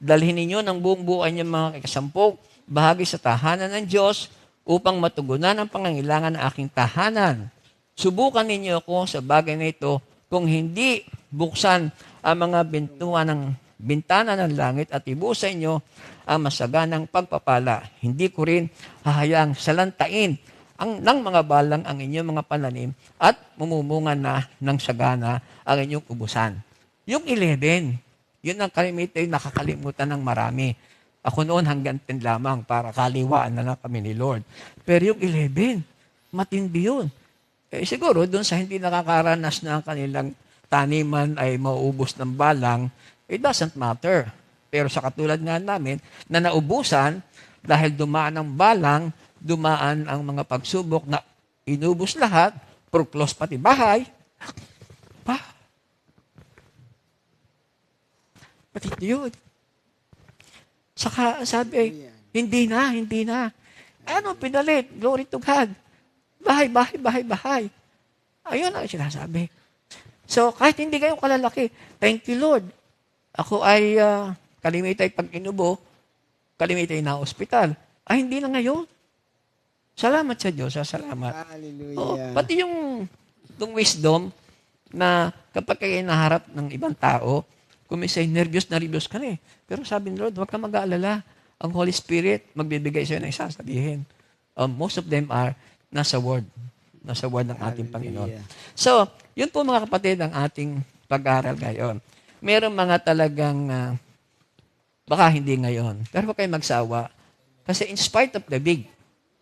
dalhin ninyo ng buong buhay niyong mga kasampung bahagi sa tahanan ng Diyos upang matugunan ang pangangailangan ng aking tahanan. Subukan ninyo ako sa bagay na ito kung hindi buksan ang mga bintana ng langit at ibusa inyo ang masaganang pagpapala. Hindi ko rin hahayaang salantain ng mga balang ang inyong mga pananim at mumumunga na ng sagana ang inyong ubusan. Yung 11, yun ang nakakalimutan ng marami. Ako noon hanggang 10 lamang para kaliwaan na lang kami ni Lord. Pero yung 11, matindi yun. Siguro doon sa hindi nakakaranas na ang kanilang taniman ay mauubos ng balang, it doesn't matter. Pero sa katulad nga namin, na naubusan, dahil dumaan ang balang, dumaan ang mga pagsubok na inubos lahat, pruklos pati bahay, pati yun. Saka sabi, hindi na. Ano pinalit? Glory to God. Bahay. Ayun ang sinasabi. So, kahit hindi kayo kalalaki, thank you, Lord. Ako ay kalimitay pag inubo, kalimitay na ospital. Ay, hindi na ngayon. Salamat sa Diyos. Salamat. Hallelujah. Pati yung wisdom na kapag kayo naharap ng ibang tao, kung may say, nervyos ka na eh. Pero sabi ni Lord, huwag ka mag-aalala. Ang Holy Spirit, magbibigay sa'yo ng isasabihin. Most of them are nasa Word. Nasa Word ng ating Panginoon. So, yun po mga kapatid ang ating pag-aaral ngayon. Merong mga talagang, baka hindi ngayon, pero huwag kayo magsawa. Kasi in spite of the big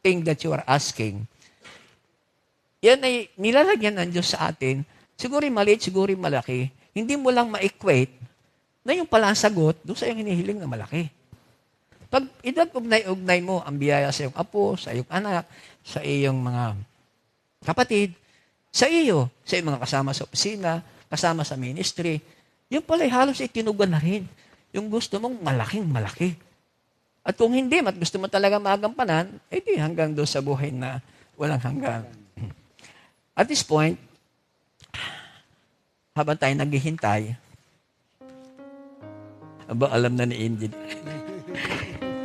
thing that you are asking, yan ay nilalagyan ng Diyos sa atin, siguro maliit, siguro malaki, hindi mo lang ma-equate na yung pala ang sagot doon sa iyong hinihiling na malaki. Pag ugnay mo ang biyaya sa iyong apo, sa iyong anak, sa iyong mga kapatid, sa iyong mga kasama sa opisina, kasama sa ministry, yung pala halos itinugan na rin. Yung gusto mong malaking-malaki. At kung hindi, gusto mo talaga magampanan, di hanggang doon sa buhay na walang hanggan. At this point, habang tayo naghihintay, alam na ni Indy.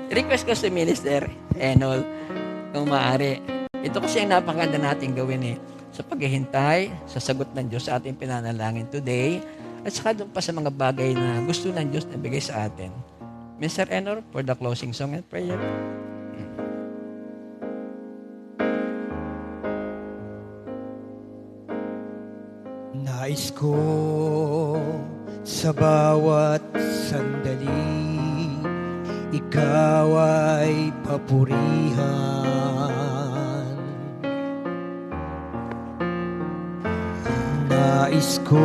Request ko sa minister, Enol, kung maaari. Ito kasi ang napakaganda natin gawin sa paghihintay, sa sagot ng Diyos sa ating pinanalangin today, at saka doon pa sa mga bagay na gusto ng Diyos na bigay sa atin. Mr. Enor, for the closing song and prayer. Nais ko sa bawat sandali, ikaw ay papurihan. Nais ko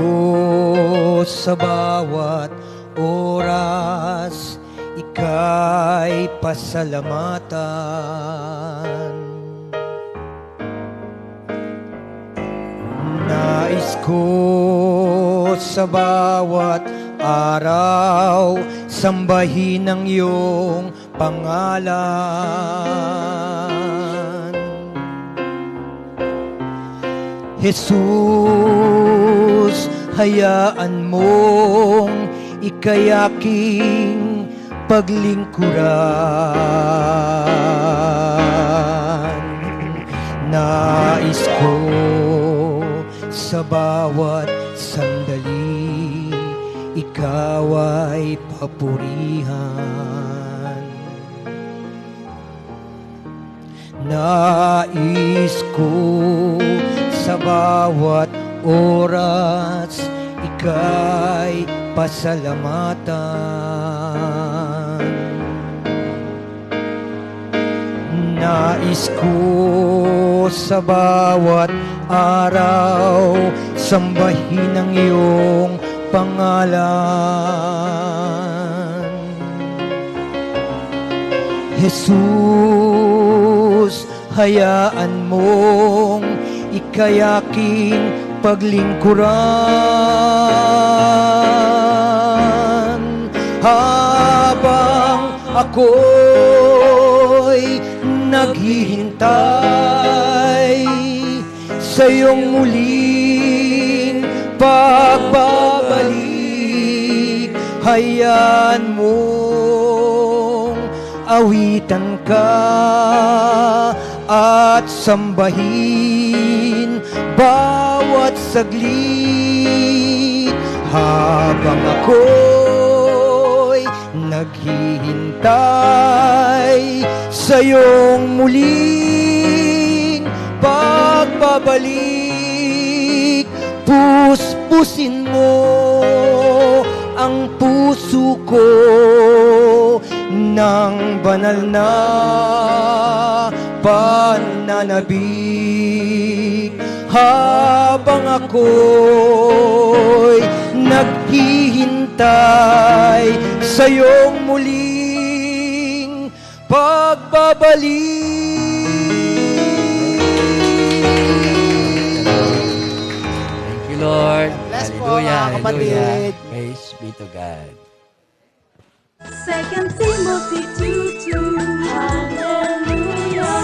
sa bawat oras, ika'y pasalamatan. Nais ko sa bawat araw, sambahin ang iyong pangalan. Jesus, hayaan mong ika'y aking paglingkuran. Nais ko sa bawat sandali, ikaw ay papurihan. Nais ko sa bawat oras, ika'y pasalamatan. Nais ko sa bawat araw, sambahin ang iyong pangalan. Jesus, hayaan mong ika'y aking paglingkuran. Habang ako'y naghihintay sa iyong muling pagbabalik, hayaan mong awitan ka at sambahin bawat saglit habang ako'y naghihintay sa iyong muling pagbabalik. Puspusin mo ang puso ko ng banal na pananabik habang ako'y naghihintay sa iyong muling pagbabalik. Thank you, Lord. Bless po, Hallelujah, mga kapatid. hallelujah. Praise be to God. 2 Timothy 2:2. Hallelujah.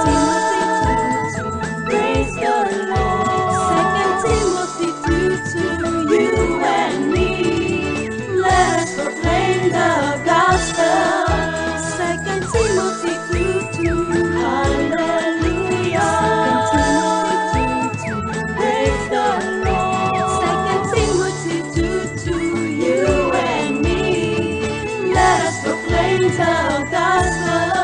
2 Timothy 2:2. Praise the Lord. 2 Timothy 2:2. You and me, let us proclaim the gospel. 2 Timothy 2:2. Hallelujah. 2 Timothy 2:2. Praise the Lord. 2 Timothy 2:2. You and me, let us proclaim the gospel.